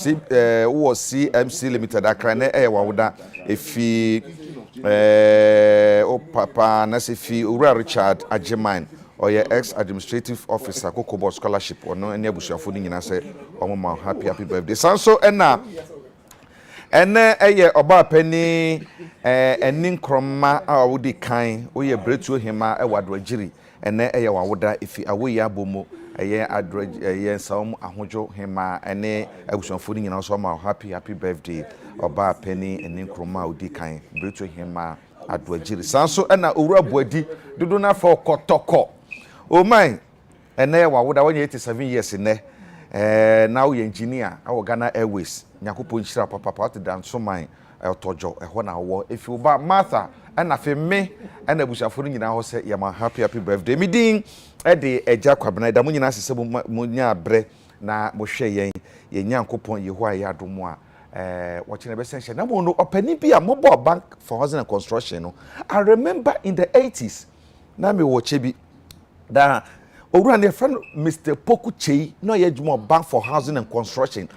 wo CMC Limited Accra na wawoda efi o papa na se fi Ura Richard Agyeman oye ex administrative officer Kokobo scholarship ono ene abusuafo ni nyina se omoma happy birthday sanso ena oba pani Nsroma a wodi kan oye bretu hima wadro agiri ene wawoda efi awoyi abomo Nsawm ahojo hima ene abusuafo ni nyina so ma happy birthday oba pani Nsroma odi kan bretu hima adro agiri sanso ena owura boadi dudu na fa kotoko o man ene wawoda wonye 87 years ne now you engineer our Ghana Airways nyakopo nchira papa to dan so man tojo ehọ na wo if you ba Martha na fe me na busuafo nyina ho se ya ma happy birthday mi din de eja kwabena da mo nyina sese mo nya abre na mo hwe yen nyankopon yeho a ya adomo a wo chine be sense na mo no opani bi a mo bo bank for housing and construction no I remember in the 80s na me wo chebi da Owura ne friend Mr. Poku Chei no ye dwuma bank for housing and construction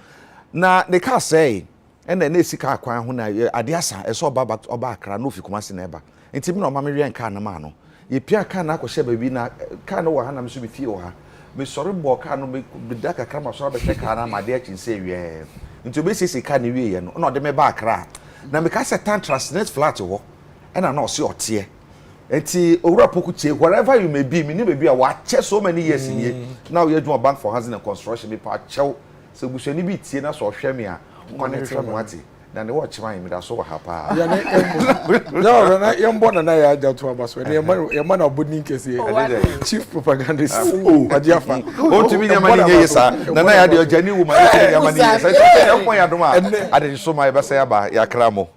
na ne ka say ena na esika akwan ho na ade asa eso oba akra no fi Kumasi na eba enti mi na oma me wen ka na ma no ye pia ka na akọ hye baby na ka no wo ha na me so be fie wo ha me sori bo ka no me da kakra ma so be ka na ma de akin say wie enti obe sisi ka ne wie ye no na ode me ba akra na me ka say tantras net flat wo ena na o se ote enti Owura Poku Chei wherever you may be me ni baby a wa che so many years in now you do bank for housing and construction me pa chew so bushani bi tie na so hwe me a connect from wati na ne watch man mi da so ha pa ya ne no na yembo na ya aja to abaso ne yemma na bodin kese chief propagandist ajiafa o tumi nya mani nye yesa na ya de ojani wo ma ya nya mani yesa so ya dom a ade so ma ya besa ya ba ya kramo